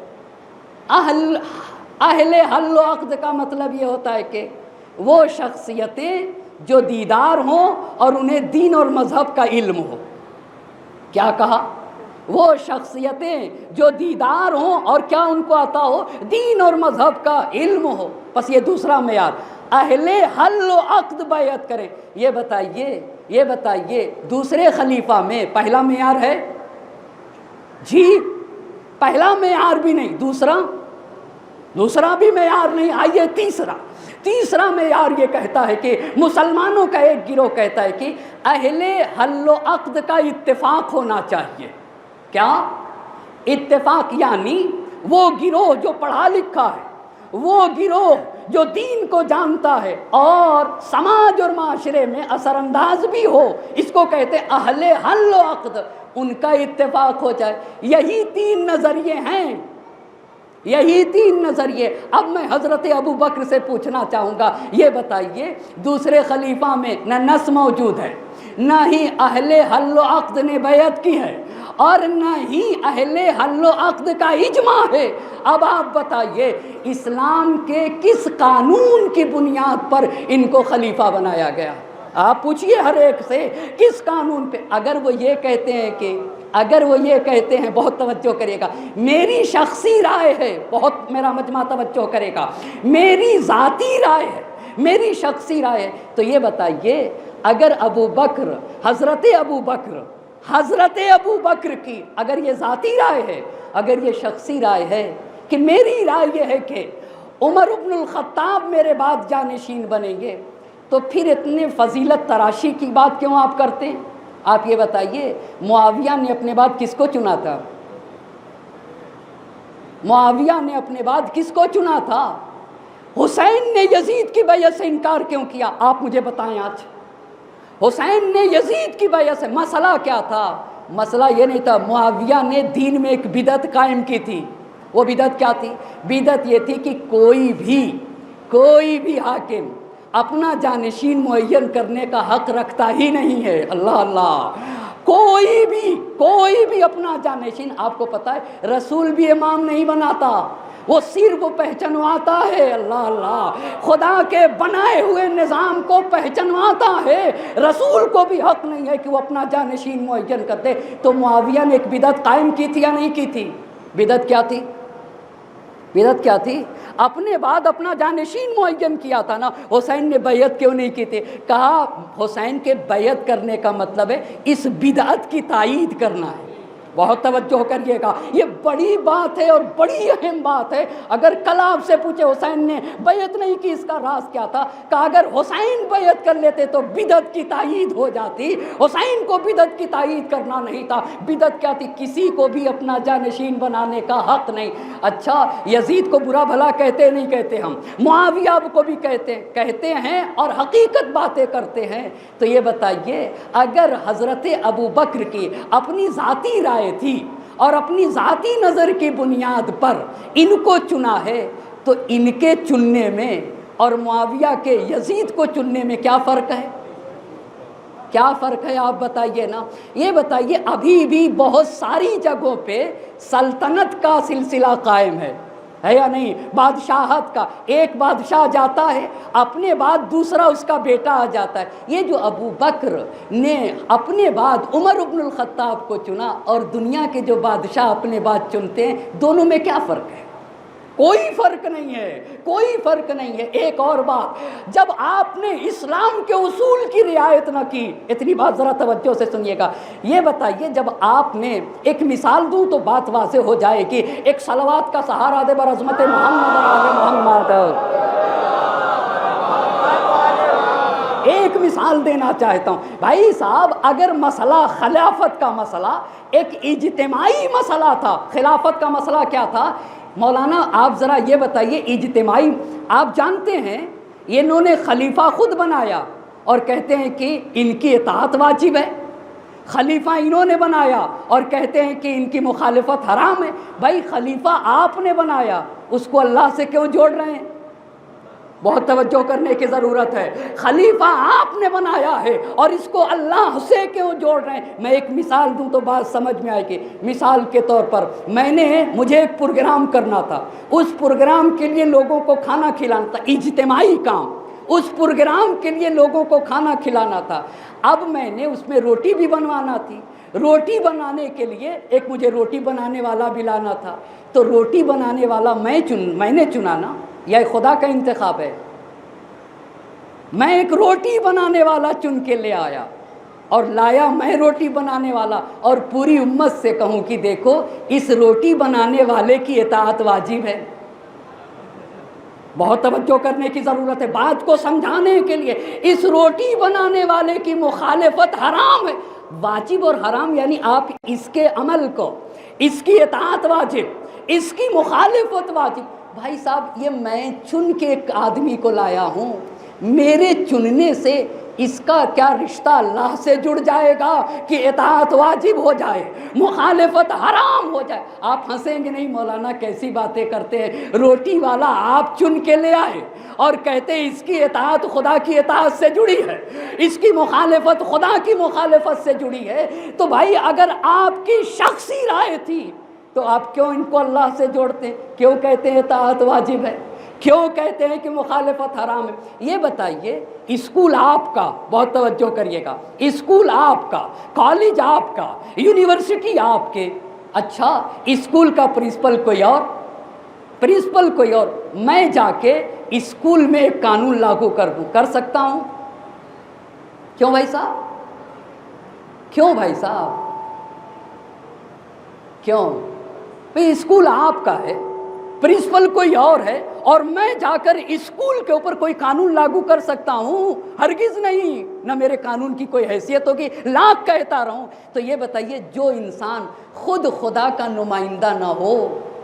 اہل حل و عقد کا مطلب یہ ہوتا ہے کہ وہ شخصیتیں جو دیدار ہوں اور انہیں دین اور مذہب کا علم ہو۔ کیا کہا؟ وہ شخصیتیں جو دیدار ہوں اور کیا ان کو عطا ہو؟ دین اور مذہب کا علم ہو۔ بس یہ دوسرا معیار، اہل حل و عقد بیعت کریں۔ یہ بتائیے دوسرے خلیفہ میں پہلا معیار ہے؟ جی پہلا معیار بھی نہیں، دوسرا بھی معیار نہیں۔ آئیے تیسرا معیار یہ کہتا ہے کہ مسلمانوں کا ایک گروہ کہتا ہے کہ اہل حل و عقد کا اتفاق ہونا چاہیے۔ کیا اتفاق؟ یعنی وہ گروہ جو پڑھا لکھا ہے، وہ گروہ جو دین کو جانتا ہے اور سماج اور معاشرے میں اثر انداز بھی ہو، اس کو کہتے ہیں اہل حل و عقد، ان کا اتفاق ہو جائے۔ یہی تین نظریے ہیں، یہی تین نظریے۔ اب میں حضرت ابو بکر سے پوچھنا چاہوں گا، یہ بتائیے دوسرے خلیفہ میں نہ نص موجود ہے، نہ ہی اہل حل و عقد نے بیعت کی ہے، اور نہ ہی اہل حل و عقد کا اجماع ہے۔ اب آپ بتائیے اسلام کے کس قانون کی بنیاد پر ان کو خلیفہ بنایا گیا؟ آپ پوچھئے ہر ایک سے کس قانون پہ؟ اگر وہ یہ کہتے ہیں بہت توجہ کرے گا، میری شخصی رائے ہے، بہت میرا مجمع توجہ کرے گا، میری ذاتی رائے ہے، میری شخصی رائے ہے، تو یہ بتائیے اگر حضرت ابو بکر کی اگر یہ ذاتی رائے ہے، اگر یہ شخصی رائے ہے کہ میری رائے یہ ہے کہ عمر بن الخطاب میرے بعد جانشین بنیں گے، تو پھر اتنے فضیلت تراشی کی بات کیوں آپ کرتے ہیں؟ آپ یہ بتائیے معاویہ نے اپنے بعد کس کو چنا تھا؟ معاویہ نے اپنے بعد کس کو چنا تھا؟ حسین نے یزید کی بیعت سے انکار کیوں کیا؟ آپ مجھے بتائیں آج۔ حسین نے یزید کی بیعت سے، مسئلہ کیا تھا؟ مسئلہ یہ نہیں تھا، معاویہ نے دین میں ایک بدعت قائم کی تھی۔ وہ بدعت کیا تھی؟ بدعت یہ تھی کہ کوئی بھی حاکم اپنا جانشین معین کرنے کا حق رکھتا ہی نہیں ہے۔ اللہ اللہ، کوئی بھی اپنا جانشین، آپ کو پتہ ہے رسول بھی امام نہیں بناتا، وہ صرف پہچنواتا ہے۔ اللہ اللہ، خدا کے بنائے ہوئے نظام کو پہچنواتا ہے، رسول کو بھی حق نہیں ہے کہ وہ اپنا جانشین معین کر دے۔ تو معاویہ نے ایک بدعت قائم کی تھی یا نہیں کی تھی؟ بدعت کیا تھی؟ اپنے بعد اپنا جانشین معین کیا تھا نا۔ حسین نے بیعت کیوں نہیں کی تھی؟ کہا حسین کے بیعت کرنے کا مطلب ہے اس بدعت کی تائید کرنا ہے۔ بہت توجہ کریے گا، یہ بڑی بات ہے اور بڑی اہم بات ہے۔ اگر کل آپ سے پوچھے حسین نے بیعت نہیں کی، اس کا راز کیا تھا؟ کہ اگر حسین بیعت کر لیتے تو بدعت کی تائید ہو جاتی۔ حسین کو بدعت کی تائید کرنا نہیں تھا۔ بدعت کیا تھی؟ کسی کو بھی اپنا جانشین بنانے کا حق نہیں۔ اچھا، یزید کو برا بھلا کہتے نہیں کہتے؟ ہم معاویہ کو بھی کہتے ہیں اور حقیقت باتیں کرتے ہیں۔ تو یہ بتائیے اگر حضرت ابو بکر کی اپنی ذاتی رائے تھی اور اپنی ذاتی نظر کی بنیاد پر ان کو چنا ہے، تو ان کے چننے میں اور معاویہ کے یزید کو چننے میں کیا فرق ہے؟ کیا فرق ہے آپ بتائیے نا۔ یہ بتائیے ابھی بھی بہت ساری جگہوں پہ سلطنت کا سلسلہ قائم ہے یا نہیں؟ بادشاہت کا، ایک بادشاہ جاتا ہے، اپنے بعد دوسرا اس کا بیٹا آ جاتا ہے۔ یہ جو ابو بکر نے اپنے بعد عمر بن الخطاب کو چنا اور دنیا کے جو بادشاہ اپنے بعد چنتے ہیں، دونوں میں کیا فرق ہے؟ کوئی فرق نہیں ہے، کوئی فرق نہیں ہے۔ ایک اور بات، جب آپ نے اسلام کے اصول کی رعایت نہ کی، اتنی بات ذرا توجہ سے سنیے گا، یہ بتائیے جب آپ نے، ایک مثال دوں تو بات واضح ہو جائے گی، ایک صلوات کا سہارا دے بر عظمت محمد آل محمد۔ ایک مثال دینا چاہتا ہوں بھائی صاحب، اگر مسئلہ خلافت کا مسئلہ ایک اجتماعی مسئلہ تھا، خلافت کا مسئلہ کیا تھا مولانا؟ آپ ذرا یہ بتائیے، اجتماعی، آپ جانتے ہیں انہوں نے خلیفہ خود بنایا اور کہتے ہیں کہ ان کی اطاعت واجب ہے، خلیفہ انہوں نے بنایا اور کہتے ہیں کہ ان کی مخالفت حرام ہے۔ بھائی خلیفہ آپ نے بنایا، اس کو اللہ سے کیوں جوڑ رہے ہیں؟ بہت توجہ کرنے کی ضرورت ہے۔ خلیفہ آپ نے بنایا ہے اور اس کو اللہ سے کیوں جوڑ رہے ہیں؟ میں ایک مثال دوں تو بات سمجھ میں آئے گی۔ مثال کے طور پر مجھے ایک پروگرام کرنا تھا، اس پروگرام کے لیے لوگوں کو کھانا کھلانا تھا، اجتماعی کام، اس پروگرام کے لیے لوگوں کو کھانا کھلانا تھا۔ اب میں نے اس میں روٹی بھی بنوانا تھی، روٹی بنانے کے لیے ایک مجھے روٹی بنانے والا بھی لانا تھا، تو روٹی بنانے والا میں نے چنا نا، یا خدا کا انتخاب ہے؟ میں ایک روٹی بنانے والا چن کے لے آیا اور لایا میں روٹی بنانے والا، اور پوری امت سے کہوں کہ دیکھو اس روٹی بنانے والے کی اطاعت واجب ہے۔ بہت توجہ کرنے کی ضرورت ہے بات کو سمجھانے کے لیے۔ اس روٹی بنانے والے کی مخالفت حرام ہے۔ واجب اور حرام یعنی آپ اس کے عمل کو، اس کی اطاعت واجب، اس کی مخالفت واجب۔ بھائی صاحب یہ میں چن کے ایک آدمی کو لایا ہوں، میرے چننے سے اس کا کیا رشتہ اللہ سے جڑ جائے گا کہ اطاعت واجب ہو جائے، مخالفت حرام ہو جائے؟ آپ ہنسیں گے نہیں مولانا کیسی باتیں کرتے ہیں، روٹی والا آپ چن کے لے آئے اور کہتے ہیں اس کی اطاعت خدا کی اطاعت سے جڑی ہے، اس کی مخالفت خدا کی مخالفت سے جڑی ہے۔ تو بھائی اگر آپ کی شخصی رائے تھی تو آپ کیوں ان کو اللہ سے جوڑتے ہیں؟ کیوں کہتے ہیں اطاعت واجب ہے؟ کیوں کہتے ہیں کہ مخالفت حرام ہے؟ یہ بتائیے، اسکول آپ کا، بہت توجہ کریے گا، اسکول آپ کا، کالج آپ کا، یونیورسٹی آپ کے، اچھا اسکول کا پرنسپل کوئی اور، پرنسپل کوئی اور، میں جا کے اسکول میں ایک قانون لاگو کر دوں، کر سکتا ہوں؟ کیوں بھائی صاحب؟ کیوں بھائی صاحب؟ کیوں؟ بھئی اسکول آپ کا ہے، پرنسپل کوئی اور ہے، اور میں جا کر اسکول کے اوپر کوئی قانون لاگو کر سکتا ہوں؟ ہرگز نہیں، نہ میرے قانون کی کوئی حیثیت ہوگی، لاکھ کہتا رہوں۔ تو یہ بتائیے جو انسان خود خدا کا نمائندہ نہ ہو،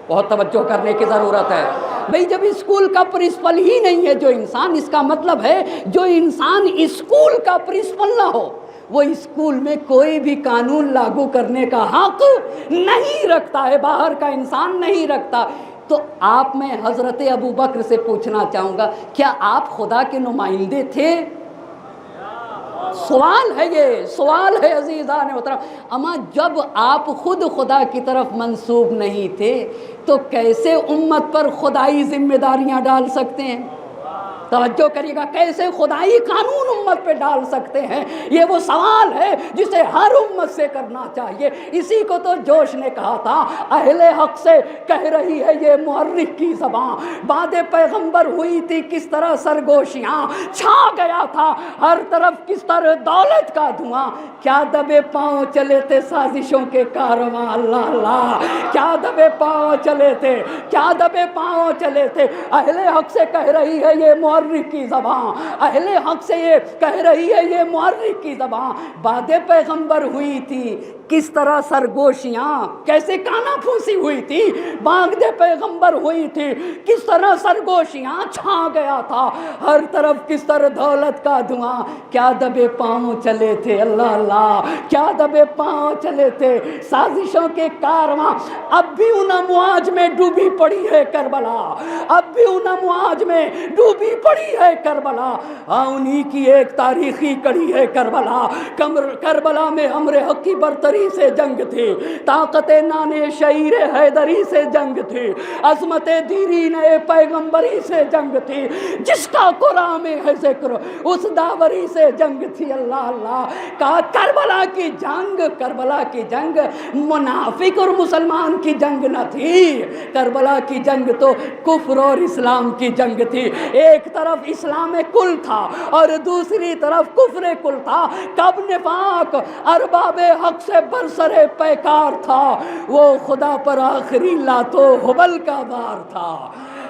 بہت توجہ کرنے کی ضرورت ہے بھئی، جب اسکول کا پرنسپل ہی نہیں ہے جو انسان، اس کا مطلب ہے جو انسان اسکول کا پرنسپل نہ ہو وہ اسکول میں کوئی بھی قانون لاگو کرنے کا حق نہیں رکھتا ہے، باہر کا انسان نہیں رکھتا۔ تو آپ میں حضرت ابو بکر سے پوچھنا چاہوں گا، کیا آپ خدا کے نمائندے تھے؟ سوال ہے، یہ سوال ہے عزیزان محترم۔ اما جب آپ خود خدا کی طرف منسوب نہیں تھے تو کیسے امت پر خدائی ذمہ داریاں ڈال سکتے ہیں؟ توجہ کریے گا، کیسے خدائی قانون امت پہ ڈال سکتے ہیں؟ یہ وہ سوال ہے جسے ہر امت سے کرنا چاہیے۔ اسی کو تو جوش نے کہا تھا، اہل حق سے کہہ رہی ہے یہ محرک کی زبان، بعد پیغمبر ہوئی تھی کس طرح سرگوشیاں، چھا گیا تھا ہر طرف کس طرح دولت کا دھواں، کیا دبے پاؤں چلے تھے سازشوں کے کارواں، اللہ اللہ کیا دبے پاؤں چلے تھے، کیا دبے پاؤں چلے تھے۔ اہل حق سے کہہ رہی ہے یہ محرک کی زبان، اہل حق سے یہ کہہ رہی ہے یہ محرک کی زبان، بعد پیغمبر ہوئی تھی کس طرح سرگوشیاں، کیسے کانا پھونسی ہوئی تھی، بعد پیغمبر ہوئی تھی کس طرح سرگوشیاں، چھا گیا تھا ہر طرف کس طرح دولت کا دھواں، کیا دبے پاؤں چلے تھے، اللہ اللہ کیا دبے پاؤں چلے تھے سازشوں کے کارواں۔ اب بھی ان امواج میں ڈوبی پڑی ہے کربلا، اب بھی ان امواج میں ڈوبی پڑی ہے کربلا، انہی کی ایک تاریخی کڑی ہے کربلا۔ کربلا میں امر حق کی برتری حیدری سے جنگ تھی، طاقت نانے شعیر حیدری سے جنگ تھی، عظمت دیرین پیغمبری سے جنگ تھی، جس کا قرآن میں ہے ذکر اس داوری سے جنگ تھی۔ اللہ اللہ کہا کربلا کی جنگ، کربلا کی جنگ منافق اور مسلمان کی جنگ نہ تھی، کربلا کی جنگ تو کفر اور اسلام کی جنگ تھی۔ ایک طرف اسلام کل تھا اور دوسری طرف کفر کل تھا۔ کب نفاق ارباب حق سے برسر پیکار تھا، وہ خدا پر آخری لاتو حبل کا بار تھا۔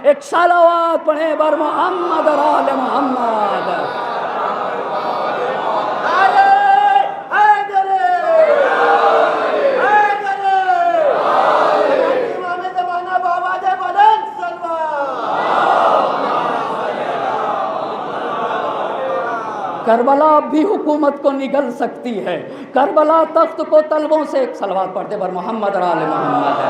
ایک صلوات پڑھیں بر محمد اور آل محمد۔ کربلا اب بھی حکومت کو نگل سکتی ہے، کربلا تخت کو تلووں سے، ایک صلوات پڑھتے بر محمد اور آل محمد ہے۔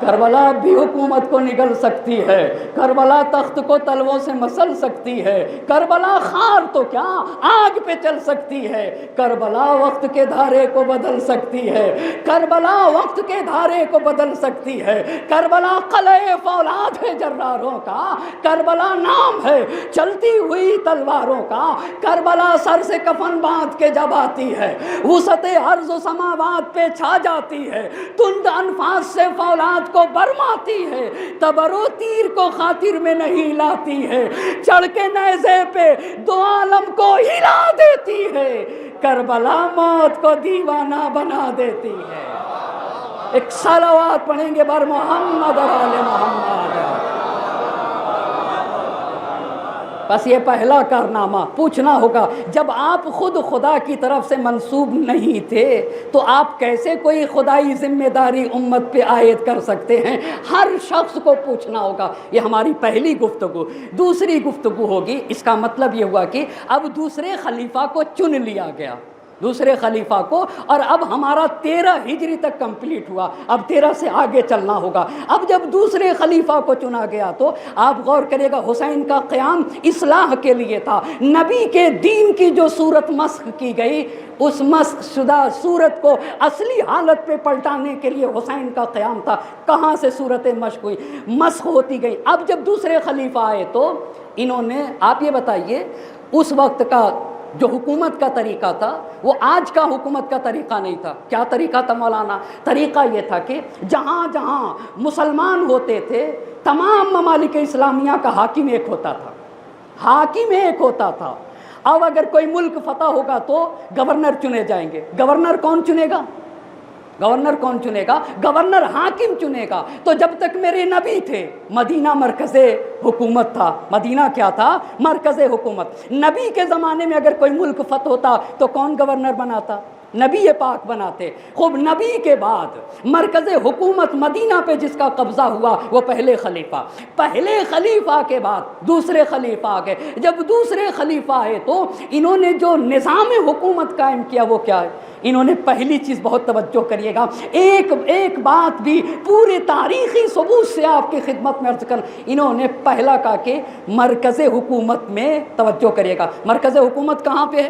کربلا بھی حکومت کو نگل سکتی ہے، کربلا تخت کو تلووں سے مسل سکتی ہے، کربلا خار تو کیا آگ پہ چل سکتی ہے، کربلا وقت کے دھارے کو بدل سکتی ہے، کربلا وقت کے دھارے کو بدل سکتی ہے، کربلا قلعہ فولاد ہے جراروں کا، کربلا نام ہے چلتی ہوئی تلواروں کا، کربلا سر سے کفن باندھ کے جب آتی ہے وسعت ارض و سماوات پہ چھا جاتی ہے، تند انفاس سے فولاد کو برماتی ہے، تبر و تیر کو خاطر میں نہیں لاتی ہے، چڑھ کے نیزے پہ دو عالم کو ہلا دیتی ہے، کربلا موت کو دیوانہ بنا دیتی ہے۔ ایک صلوات پڑھیں گے بر محمد اور آل محمد۔ بس یہ پہلا کارنامہ پوچھنا ہوگا، جب آپ خود خدا کی طرف سے منسوب نہیں تھے تو آپ کیسے کوئی خدائی ذمہ داری امت پہ عائد کر سکتے ہیں؟ ہر شخص کو پوچھنا ہوگا۔ یہ ہماری پہلی گفتگو۔ دوسری گفتگو ہوگی، اس کا مطلب یہ ہوا کہ اب دوسرے خلیفہ کو چن لیا گیا، دوسرے خلیفہ کو، اور اب ہمارا 13 ہجری تک کمپلیٹ ہوا، اب 13 سے آگے چلنا ہوگا۔ اب جب دوسرے خلیفہ کو چنا گیا تو آپ غور کرے گا، حسین کا قیام اصلاح کے لیے تھا، نبی کے دین کی جو صورت مسخ کی گئی اس مسخ شدہ صورت کو اصلی حالت پہ پلٹانے کے لیے حسین کا قیام تھا۔ کہاں سے صورت مشق ہوئی؟ مسخ ہوتی گئی۔ اب جب دوسرے خلیفہ آئے تو انہوں نے، آپ یہ بتائیے اس وقت کا جو حکومت کا طریقہ تھا وہ آج کا حکومت کا طریقہ نہیں تھا۔ کیا طریقہ تھا مولانا؟ طریقہ یہ تھا کہ جہاں جہاں مسلمان ہوتے تھے تمام ممالک اسلامیہ کا حاکم ایک ہوتا تھا، حاکم ایک ہوتا تھا۔ اب اگر کوئی ملک فتح ہوگا تو گورنر چنے جائیں گے۔ گورنر کون چنے گا؟ گورنر کون چنے گا؟ گورنر حاکم چنے گا۔ تو جب تک میرے نبی تھے مدینہ مرکز حکومت تھا۔ مدینہ کیا تھا؟ مرکز حکومت۔ نبی کے زمانے میں اگر کوئی ملک فتح ہوتا تو کون گورنر بناتا؟ نبی پاک بناتے۔ خوب نبی کے بعد مرکز حکومت مدینہ پہ جس کا قبضہ ہوا وہ پہلے خلیفہ، پہلے خلیفہ کے بعد دوسرے خلیفہ آ گئے۔ جب دوسرے خلیفہ آئے تو انہوں نے جو نظام حکومت قائم کیا وہ کیا ہے؟ انہوں نے پہلی چیز، بہت توجہ کریے گا، ایک بات بھی پورے تاریخی ثبوت سے آپ کی خدمت میں عرض کر، انہوں نے پہلا کہا کہ مرکز حکومت میں توجہ کریے گا۔ مرکز حکومت کہاں پہ ہے؟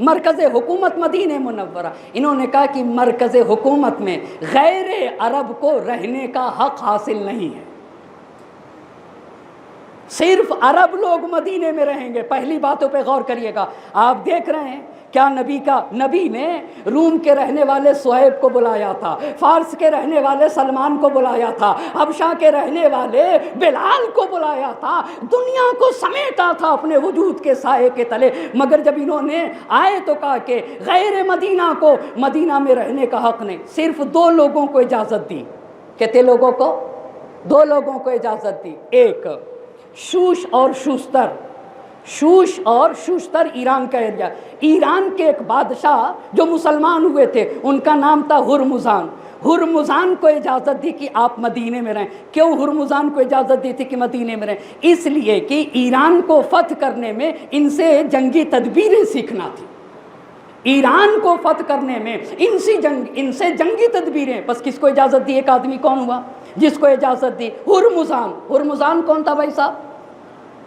مرکز حکومت مدینہ منورہ۔ انہوں نے کہا کہ مرکز حکومت میں غیر عرب کو رہنے کا حق حاصل نہیں ہے، صرف عرب لوگ مدینے میں رہیں گے۔ پہلی باتوں پہ غور کریے گا۔ آپ دیکھ رہے ہیں کیا نبی نے روم کے رہنے والے صہیب کو بلایا تھا، فارس کے رہنے والے سلمان کو بلایا تھا، حبشہ کے رہنے والے بلال کو بلایا تھا، دنیا کو سمیٹا تھا اپنے وجود کے سائے کے تلے۔ مگر جب انہوں نے آئے تو کہا کہ غیر مدینہ کو مدینہ میں رہنے کا حق نہیں۔ صرف 2 لوگوں کو اجازت دی۔ کتنے لوگوں کو؟ 2 لوگوں کو اجازت دی۔ ایک شوش اور شوستر۔ شوش اور شوشتر ایران کا ایریا۔ ایران کے ایک بادشاہ جو مسلمان ہوئے تھے ان کا نام تھا ہرمزان۔ ہرمزان کو اجازت دی کہ آپ مدینے میں رہیں۔ کیوں ہرمزان کو اجازت دی تھی کہ مدینے میں رہیں؟ اس لیے کہ ایران کو فتح کرنے میں ان سے جنگی تدبیریں سیکھنا تھی، ایران کو فتح کرنے میں ان سے جنگی تدبیریں۔ بس کس کو اجازت دی؟ ایک آدمی کون ہوا جس کو اجازت دی؟ ہرمزان۔ ہرمزان کون تھا بھائی صاحب؟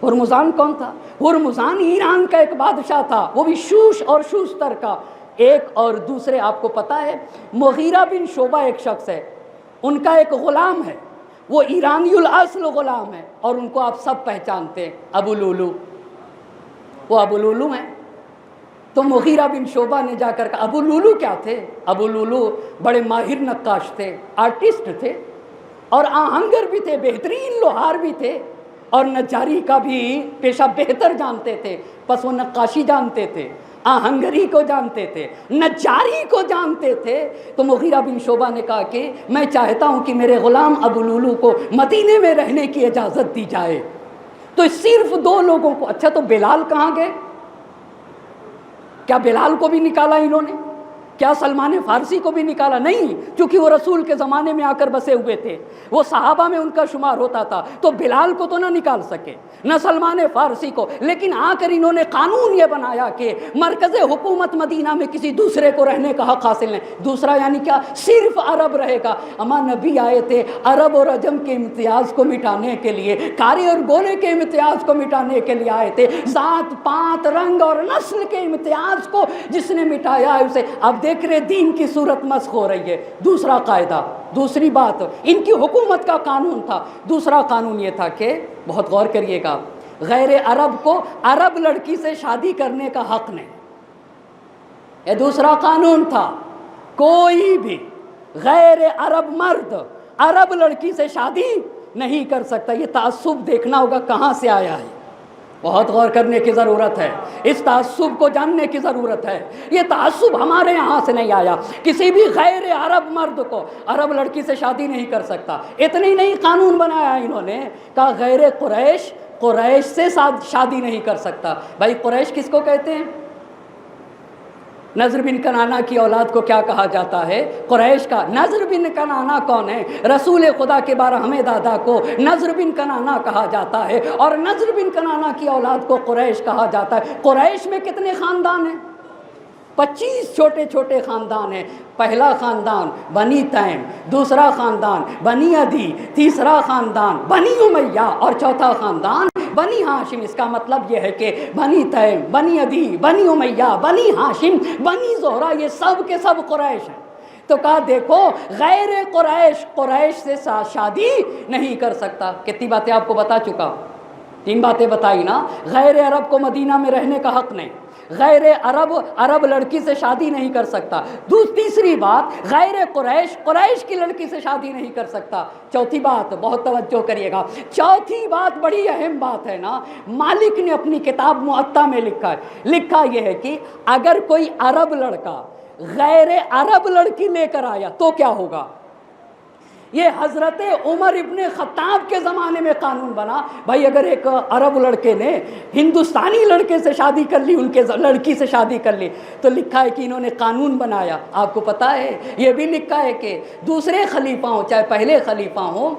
ہرمزان کون تھا؟ ہرمزان ایران کا ایک بادشاہ تھا، وہ بھی شوش اور شوستر کا۔ ایک اور دوسرے آپ کو پتا ہے مغیرہ بن شعبہ ایک شخص ہے، ان کا ایک غلام ہے، وہ ایرانی الاصل غلام ہے، اور ان کو آپ سب پہچانتے ہیں، ابو لولو۔ وہ ابو لولو ہیں۔ تو مغیرہ بن شعبہ نے جا کر کہا، ابو لولو کیا تھے؟ ابو لولو بڑے ماہر نقاش تھے، آرٹسٹ تھے، اور آہنگر بھی تھے، بہترین لوہار بھی تھے، اور نجاری کا بھی پیشہ بہتر جانتے تھے۔ پس وہ نقاشی جانتے تھے، آہنگری کو جانتے تھے، نجاری کو جانتے تھے۔ تو مغیرہ بن شعبہ نے کہا کہ میں چاہتا ہوں کہ میرے غلام ابو لولو کو مدینے میں رہنے کی اجازت دی جائے۔ تو صرف 2 لوگوں کو۔ اچھا تو بلال کہاں گئے؟ کیا بلال کو بھی نکالا انہوں نے؟ کیا سلمان فارسی کو بھی نکالا؟ نہیں، چونکہ وہ رسول کے زمانے میں آ کر بسے ہوئے تھے، وہ صحابہ میں ان کا شمار ہوتا تھا، تو بلال کو تو نہ نکال سکے، نہ سلمان فارسی کو۔ لیکن آ کر انہوں نے قانون یہ بنایا کہ مرکز حکومت مدینہ میں کسی دوسرے کو رہنے کا حق حاصل نہیں۔ دوسرا یعنی کیا؟ صرف عرب رہے گا۔ اما نبی آئے تھے عرب اور عجم کے امتیاز کو مٹانے کے لیے، کارے اور گورے کے امتیاز کو مٹانے کے لیے آئے تھے۔ ذات، پات، رنگ اور نسل کے امتیاز کو جس نے مٹایا ہے اسے اب دیکھ رہے دین کی صورت مسخ ہو رہی ہے۔ دوسرا قاعدہ، دوسری بات، ان کی حکومت کا قانون تھا۔ دوسرا قانون یہ تھا کہ بہت غور کریے گا، غیر عرب کو عرب لڑکی سے شادی کرنے کا حق نہیں۔ یہ دوسرا قانون تھا، کوئی بھی غیر عرب مرد عرب لڑکی سے شادی نہیں کر سکتا۔ یہ تعصب دیکھنا ہوگا کہاں سے آیا ہے، بہت غور کرنے کی ضرورت ہے، اس تعصب کو جاننے کی ضرورت ہے۔ یہ تعصب ہمارے یہاں سے نہیں آیا، کسی بھی غیر عرب مرد کو عرب لڑکی سے شادی نہیں کر سکتا۔ اتنی نہیں قانون بنایا انہوں نے، کہا غیر قریش سے شادی نہیں کر سکتا۔ بھائی قریش کس کو کہتے ہیں؟ نضر بن کنانہ کی اولاد کو کیا کہا جاتا ہے؟ قریش کا۔ نضر بن کنانہ کون ہے؟ رسول خدا کے 12ویں دادا کو نضر بن کنانہ کہا جاتا ہے، اور نضر بن کنانہ کی اولاد کو قریش کہا جاتا ہے۔ قریش میں کتنے خاندان ہیں؟ 25 چھوٹے چھوٹے خاندان ہیں۔ پہلا خاندان بنی تیم، دوسرا خاندان بنی عدی، تیسرا خاندان بنی امیہ، اور چوتھا خاندان بنی ہاشم۔ اس کا مطلب یہ ہے کہ بنی تیم، بنی عدی، بنی امیہ، بنی ہاشم، بنی زہرہ، یہ سب کے سب قریش ہیں۔ تو کہا دیکھو غیر قریش سے شادی نہیں کر سکتا۔ کتنی باتیں آپ کو بتا چکا؟ 3 باتیں بتائی نا۔ غیر عرب کو مدینہ میں رہنے کا حق نہیں، غیر عرب لڑکی سے شادی نہیں کر سکتا۔ تیسری بات غیر قریش کی لڑکی سے شادی نہیں کر سکتا۔ چوتھی بات، بہت توجہ کریے گا، چوتھی بات بڑی اہم بات ہے نا، مالک نے اپنی کتاب موطا میں لکھا یہ ہے کہ اگر کوئی عرب لڑکا غیر عرب لڑکی لے کر آیا تو کیا ہوگا؟ یہ حضرت عمر ابن خطاب کے زمانے میں قانون بنا۔ بھائی اگر ایک عرب لڑکے نے ہندوستانی لڑکے سے شادی کر لی، ان کے لڑکی سے شادی کر لی، تو لکھا ہے کہ انہوں نے قانون بنایا۔ آپ کو پتا ہے یہ بھی لکھا ہے کہ دوسرے خلیفہ ہوں چاہے پہلے خلیفہ ہوں،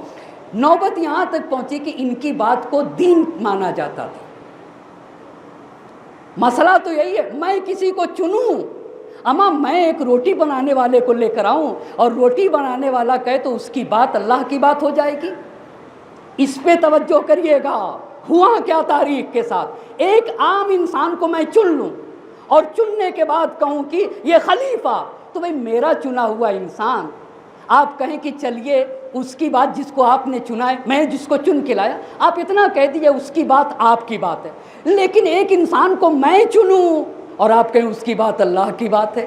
نوبت یہاں تک پہنچی کہ ان کی بات کو دین مانا جاتا تھا۔ مسئلہ تو یہی ہے، میں کسی کو چنوں، اما میں ایک روٹی بنانے والے کو لے کر آؤں اور روٹی بنانے والا کہے تو اس کی بات اللہ کی بات ہو جائے گی۔ اس پہ توجہ کریے گا، ہوا کیا تاریخ کے ساتھ۔ ایک عام انسان کو میں چن لوں اور چننے کے بعد کہوں کہ یہ خلیفہ، تو بھئی میرا چنا ہوا انسان، آپ کہیں کہ چلیے اس کی بات جس کو آپ نے چنا ہے، میں جس کو چن کے لایا، آپ اتنا کہہ دیجئے اس کی بات آپ کی بات ہے۔ لیکن ایک انسان کو میں چنوں اور آپ کہیں اس کی بات اللہ کی بات ہے،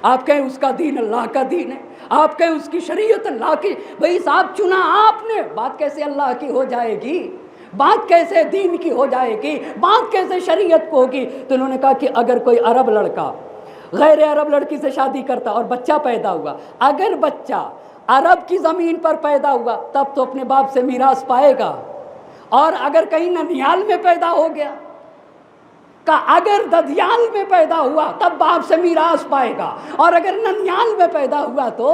آپ کہیں اس کا دین اللہ کا دین ہے، آپ کہیں اس کی شریعت اللہ کی، بھئی صاحب چنا آپ نے، بات کیسے اللہ کی ہو جائے گی؟ بات کیسے دین کی ہو جائے گی؟ بات کیسے شریعت کو ہوگی؟ تو انہوں نے کہا کہ اگر کوئی عرب لڑکا غیر عرب لڑکی سے شادی کرتا اور بچہ پیدا ہوا، اگر بچہ عرب کی زمین پر پیدا ہوا تب تو اپنے باپ سے میراث پائے گا، اور اگر کہیں ننیال میں پیدا ہو گیا کہ اگر ددیال میں پیدا ہوا تب باپ سے میراث پائے گا، اور اگر ننیال میں پیدا ہوا تو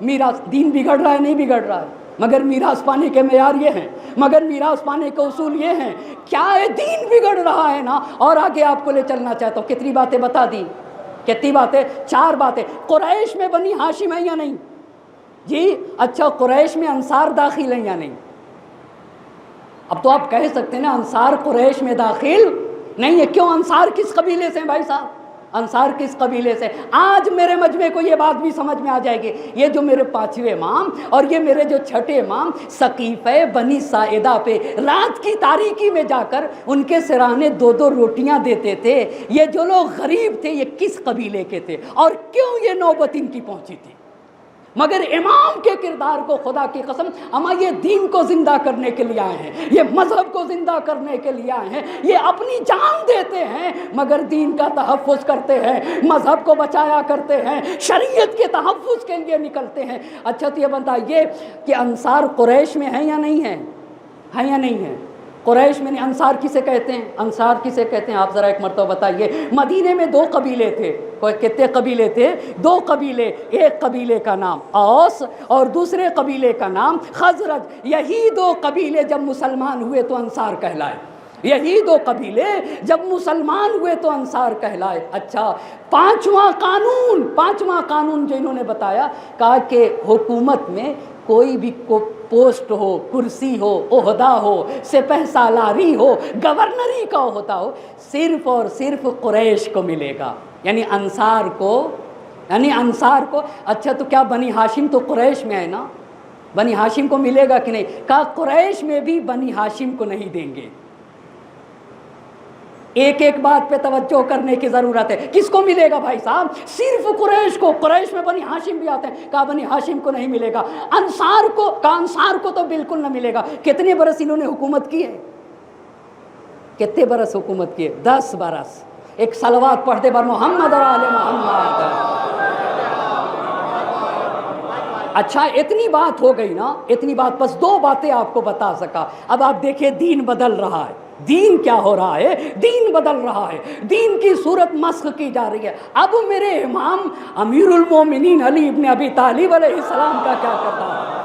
میراث۔ دین بگڑ رہا ہے نہیں بگڑ رہا ہے، مگر میراث پانے کے معیار یہ ہیں، مگر میراث پانے کے اصول یہ ہیں۔ کیا ہے؟ دین بگڑ رہا ہے نا۔ اور آگے آپ کو لے چلنا چاہتا ہوں، کتنی باتیں بتا دی، کتنی باتیں؟ 4 باتیں۔ قریش میں بنی ہاشم ہے یا نہیں؟ جی اچھا، قریش میں انصار داخل ہیں یا نہیں؟ اب تو آپ کہہ سکتے ہیں نا انصار قریش میں داخل نہیں ہے۔ کیوں؟ انصار کس قبیلے سے ہیں بھائی صاحب؟ انصار کس قبیلے سے؟ آج میرے مجمع کو یہ بات بھی سمجھ میں آ جائے گی، یہ جو میرے 5ویں امام اور یہ میرے جو 6ٹھے امام ثقیفہ بنی ساعدہ پہ رات کی تاریکی میں جا کر ان کے سرانے 2 روٹیاں دیتے تھے، یہ جو لوگ غریب تھے یہ کس قبیلے کے تھے اور کیوں یہ نوبت ان کی پہنچی تھی؟ مگر امام کے کردار کو خدا کی قسم اما یہ دین کو زندہ کرنے کے لیے آئے ہیں، یہ مذہب کو زندہ کرنے کے لیے آئے ہیں، یہ اپنی جان دیتے ہیں مگر دین کا تحفظ کرتے ہیں، مذہب کو بچایا کرتے ہیں، شریعت کے تحفظ کے لیے نکلتے ہیں۔ اچھا تو یہ بتائیے کہ انصار قریش میں ہیں یا نہیں ہیں؟ ہیں یا نہیں ہیں؟ قریش میں نہیں۔ انصار کسے کہتے ہیں؟ انصار کسے کہتے ہیں؟ آپ ذرا ایک مرتبہ بتائیے۔ مدینے میں 2 قبیلے تھے۔ کتنے قبیلے تھے؟ 2 قبیلے۔ ایک قبیلے کا نام اوس اور دوسرے قبیلے کا نام خزرج۔ یہی 2 قبیلے جب مسلمان ہوئے تو انصار کہلائے، یہی 2 قبیلے جب مسلمان ہوئے تو انصار کہلائے۔ اچھا، 5واں قانون جو انہوں نے بتایا، کہا کہ حکومت میں کوئی بھی پوسٹ ہو، کرسی ہو، عہدہ ہو، سپہ سالاری ہو، گورنری کا عہدہ ہو، صرف اور صرف قریش کو ملے گا، یعنی انصار کو۔ اچھا تو کیا بنی ہاشم تو قریش میں ہے نا، بنی ہاشم کو ملے گا کہ نہیں؟ کہا قریش میں بھی بنی ہاشم کو نہیں دیں گے۔ ایک بات پہ توجہ کرنے کی ضرورت ہے۔ کس کو ملے گا بھائی صاحب؟ صرف قریش کو۔ قریش میں بنی ہاشم بھی آتے ہیں، کہا بنی ہاشم کو نہیں ملے گا۔ انصار کو، کہا انصار کو تو بالکل نہ ملے گا۔ کتنے برس انہوں نے حکومت کی ہے؟ کتنے برس حکومت کی ہے؟ 10 برس۔ ایک صلوات پڑھتے بر محمد اور آل محمد۔ اچھا اتنی بات ہو گئی نا، اتنی بات، بس 2 باتیں آپ کو بتا سکا۔ اب آپ دیکھیں دین بدل رہا ہے، دین کیا ہو رہا ہے؟ دین بدل رہا ہے، دین کی صورت مسخ کی جا رہی ہے۔ اب میرے امام امیر المومنین علی ابن ابی طالب علیہ السلام کا کیا کردار ہے؟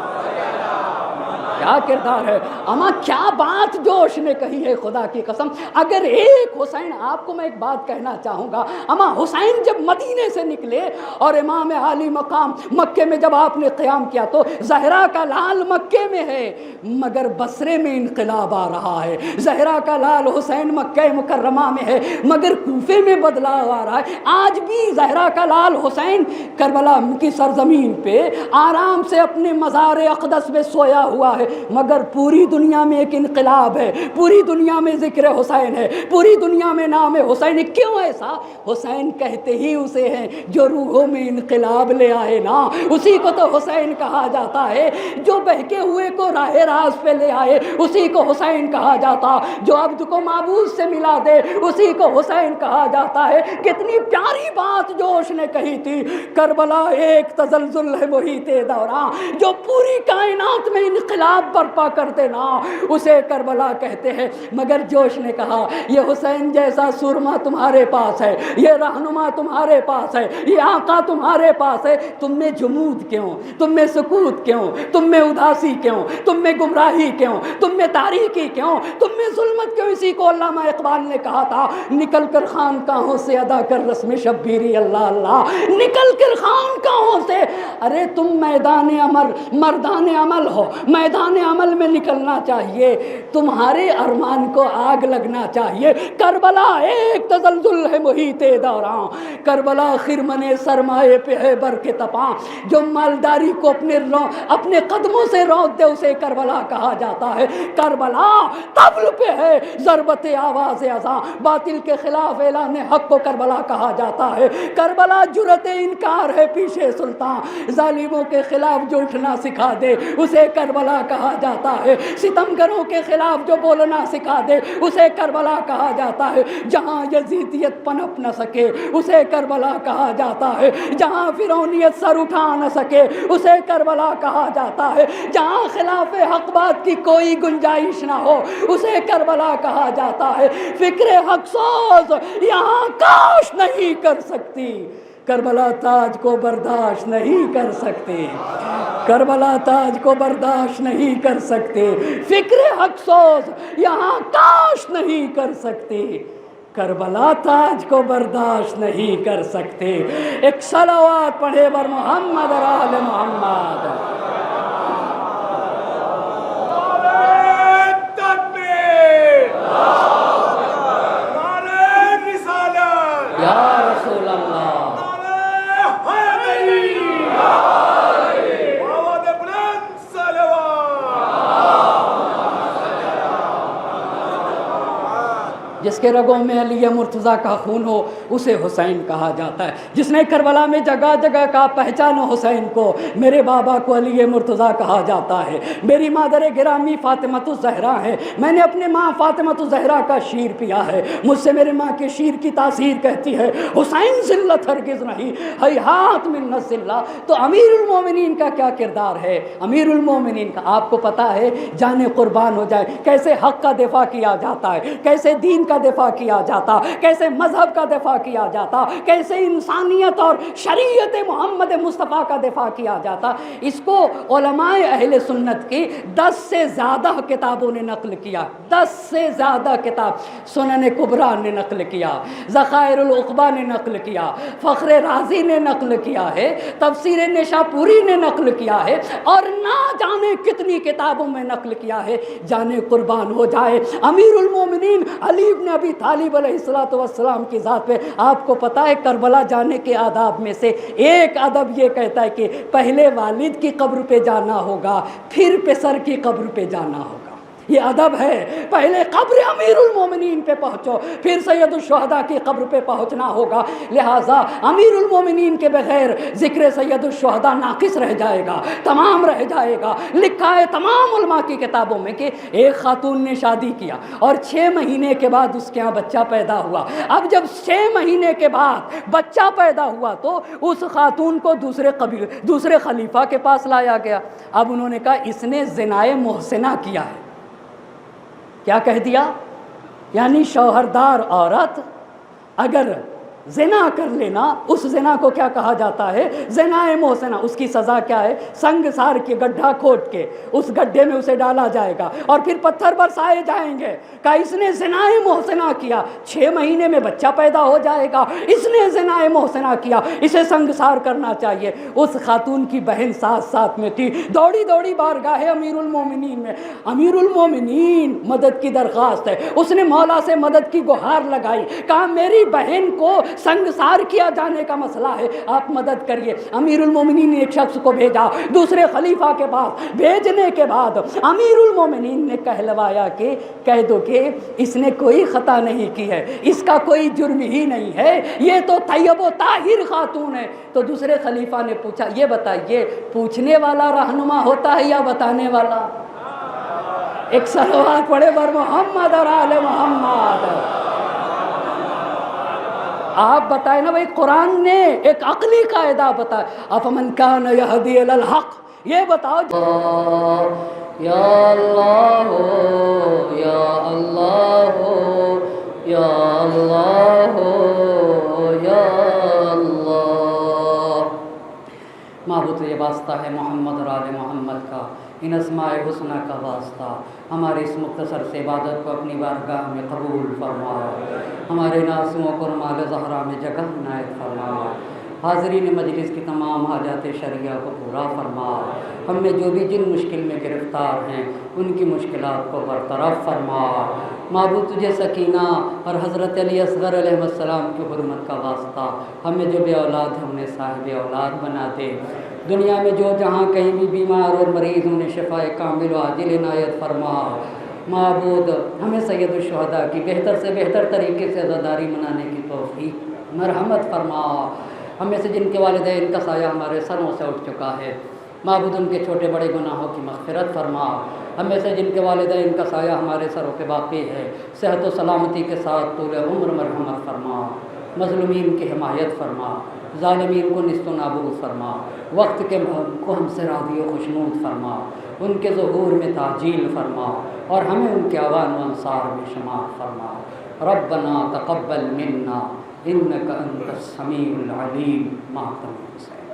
کیا کردار ہے؟ اما کیا بات جوش نے کہی ہے خدا کی قسم۔ اگر ایک حسین، آپ کو میں ایک بات کہنا چاہوں گا، اما حسین جب مدینے سے نکلے اور امام عالی مقام مکے میں جب آپ نے قیام کیا تو زہرا کا لال مکے میں ہے مگر بصرے میں انقلاب آ رہا ہے، زہرا کا لال حسین مکہ مکرمہ میں ہے مگر کوفے میں بدلاؤ آ رہا ہے۔ آج بھی زہرا کا لال حسین کربلا کی سرزمین پہ آرام سے اپنے مزار اقدس میں سویا ہوا ہے مگر پوری دنیا میں ایک انقلاب ہے، پوری دنیا میں ذکر حسین ہے، پوری دنیا میں نام حسین ہے۔ کیوں ایسا؟ حسین کہتے ہی اسے ہیں جو روحوں میں انقلاب لے آئے نا، اسی کو تو حسین کہا جاتا ہے۔ جو بہکے ہوئے کو راہ راست پہ لے آئے اسی کو حسین کہا جاتا، جو عبد کو معبود سے ملا دے اسی کو حسین کہا جاتا ہے۔ کتنی پیاری بات جوش نے کہی تھی، کربلا ایک تزلزل ہے محیط دوراں، جو پوری کائنات میں انقلاب برپا کر دینا اسے کربلا کہتے ہیں۔ مگر جوش نے کہا یہ حسین جیسا سرما تمہارے پاس ہے، یہ رہنما تمہارے پاس ہے، یہ آقا تمہارے پاس ہے، تم میں جمود کیوں، تم میں سکوت کیوں، تم میں اداسی کیوں، تم میں گمراہی کیوں، تم میں تاریکی کیوں، تم میں ظلمت کیوں؟ اسی کو علامہ اقبال نے کہا تھا، نکل کر خانقاہوں سے ادا کر رسم شبیری اللہ اللہ، نکل کر خانقاہوں سے۔ ارے تم میدان عمل، مردان عمل ہو، میدان عمل میں نکلنا چاہیے، تمہارے ارمان کو آگ لگنا چاہیے۔ کربلا ایک تزلزل ہے محیط دوراں، کربلا خرمن سرمائے پہ ہے برق تپاں، جو مالداری کو اپنے قدموں سے روت دے اسے کربلا کہا جاتا ہے۔ کربلا طبل پہ ہے ضربت آواز اذاں، باطل کے خلاف اعلان حق کو کربلا کہا جاتا ہے۔ کربلا جرأت انکار ہے پیشے سلطان، ظالموں کے خلاف جو اٹھنا سکھا دے اسے کربلا کہا جاتا ہے، ستمگروں کے خلاف جو بولنا سکھا دے اسے کربلا کہا جاتا ہے، جہاں یزیدیت پنپ نہ سکے اسے کربلا کہا جاتا ہے، جہاں فرعونیت سر اٹھا نہ سکے اسے کربلا کہا جاتا ہے، جہاں خلاف حق بات کی کوئی گنجائش نہ ہو اسے کربلا کہا جاتا ہے۔ فکر حق سوز یہاں کاش نہیں کر سکتی، کربلا تاج کو برداشت نہیں کر سکتے، کربلا تاج کو برداشت نہیں کر سکتے، فکر حق سوز یہاں کاش نہیں کر سکتے، کربلا تاج کو برداشت نہیں کر سکتے۔ ایک صلوات پڑھے بر محمد اور آل محمد۔ یا رسول اللہ، جس کے رگوں میں علی مرتضیٰ کا خون ہو اسے حسین کہا جاتا ہے، جس نے کربلا میں جگہ جگہ کا پہچانو حسین کو، میرے بابا کو علی مرتضیٰ کہا جاتا ہے، میری مادر گرامی فاطمۃ الزہرا ہے، میں نے اپنے ماں فاطمۃ الزہرا کا شیر پیا ہے، مجھ سے میرے ماں کے شیر کی تاثیر کہتی ہے حسین ذلت ہرگز نہیں، ہیہات من الذلہ۔ تو امیر المومنین کا کیا کردار ہے؟ امیر المومنین کا آپ کو پتہ ہے، جانے قربان ہو جائے، کیسے حق کا دفاع کیا جاتا ہے، کیسے دین کا دفاع کیا جاتا، کیسے مذہب کا دفاع کیا جاتا، کیسے انسانیت اور شریعت محمد مصطفیٰ کا دفاع کیا جاتا۔ اس کو علماء اہل سنت کی 10 سے زیادہ کتابوں نے نقل کیا، 10 سے زیادہ کتاب، سنن کبریٰ نے نقل کیا، ذخائر العقبہ نے نقل کیا، فخر رازی نے نقل کیا ہے، تفسیر نشاپوری نے نقل کیا ہے، اور نہ جانے کتنی کتابوں میں نقل کیا ہے۔ جانے قربان ہو جائے امیر المومنین علی بن ابی طالب علیہ السلام کی ذات پہ۔ آپ کو پتہ ہے کربلا جانے کے آداب میں سے ایک ادب یہ کہتا ہے کہ پہلے والد کی قبر پہ جانا ہوگا، پھر پسر کی قبر پہ جانا ہوگا، یہ ادب ہے۔ پہلے قبر امیر المومنین پہ پہنچو، پھر سید الشہداء کی قبر پہ پہنچنا ہوگا۔ لہٰذا امیر المومنین کے بغیر ذکر سید الشہداء ناقص رہ جائے گا، تمام رہ جائے گا۔ لکھا ہے تمام علماء کی کتابوں میں کہ ایک خاتون نے شادی کیا اور 6 مہینے کے بعد اس کے ہاں بچہ پیدا ہوا۔ اب جب 6 مہینے کے بعد بچہ پیدا ہوا تو اس خاتون کو دوسرے خلیفہ کے پاس لایا گیا۔ اب انہوں نے کہا اس نے زنائے محسنہ کیا ہے۔ کیا کہہ دیا؟ یعنی شوہردار عورت اگر زنا کر لینا، اس زنا کو کیا کہا جاتا ہے؟ زنائے محسنہ۔ اس کی سزا کیا ہے؟ سنگ سار کے گڈھا کھود کے اس گڈھے میں اسے ڈالا جائے گا اور پھر پتھر برسائے جائیں گے۔ کہا اس نے زنائے محسنہ کیا، 6 مہینے میں بچہ پیدا ہو جائے گا، اس نے زنائے محسنہ کیا، اسے سنگ سار کرنا چاہیے۔ اس خاتون کی بہن ساتھ میں تھی، دوڑی دوڑی بارگاہ امیر المومنین میں، امیر المومنین مدد کی درخواست ہے، اس نے مولا سے مدد کی گہار لگائی، کہا میری بہن کو سنگ سار کیا جانے کا مسئلہ ہے، آپ مدد کریے۔ امیر المومنین نے ایک شخص کو بھیجا دوسرے خلیفہ کے پاس، بھیجنے کے بعد امیر المومنین نے کہلوایا کہ کہہ دو کہ اس نے کوئی خطا نہیں کی ہے، اس کا کوئی جرم ہی نہیں ہے، یہ تو طیب و طاہر خاتون ہے۔ تو دوسرے خلیفہ نے پوچھا یہ بتائیے پوچھنے والا رہنما ہوتا ہے یا بتانے والا؟ ایک صلوات پڑھے بر محمد اور آل محمد۔ آپ بتائیں نا بھائی، قرآن نے ایک عقلی قاعدہ بتایا، افمن کان یہدی الی الحق، یہ بتاؤ یا اللہ ہو یا اللہ ہو یا اللہ ہو یا اللہ۔ معبود یہ واسطہ ہے محمد اور آل محمد کا، ان اسماء حسنہ کا واسطہ، ہمارے اس مختصر سے عبادت کو اپنی بارگاہ میں قبول فرما، ہمارے ناصموں کو رمال زہرا میں جگہ عنایت فرما، حاضرین مجلس کی تمام حاجات شرعیہ کو پورا فرما، ہم میں جو بھی جن مشکل میں گرفتار ہیں ان کی مشکلات کو برطرف فرما۔ معبود تجھے سکینہ اور حضرت علی اصغر علیہ السلام کی حرمت کا واسطہ، ہمیں جو بے اولاد ہیں انہیں صاحب اولاد بنا دے، دنیا میں جو جہاں کہیں بھی بیمار اور مریض انہیں شفاء کامل و عاجل عنایت فرما۔ معبود ہمیں سید الشہداء کی بہتر سے بہتر طریقے سے عزاداری منانے کی توفیق مرحمت فرما۔ ہم میں سے جن کے والدین کا سایہ ہمارے سروں سے اٹھ چکا ہے معبود ان کے چھوٹے بڑے گناہوں کی مغفرت فرما. ہم میں سے جن کے والدین کا سایہ ہمارے سروں پہ باقی ہے صحت و سلامتی کے ساتھ طول عمر مرحمت فرما. مظلومین کی حمایت فرما، ظالمین کو نیست و نابود فرما. وقت کے کو ہم سے راضی و خوشنود فرما، ان کے ظہور میں تعجیل فرما اور ہمیں ان کے عوان و انصار میں شمار فرما. ربنا تقبل منا انک انت السمیع العلیم. ماتم حسین.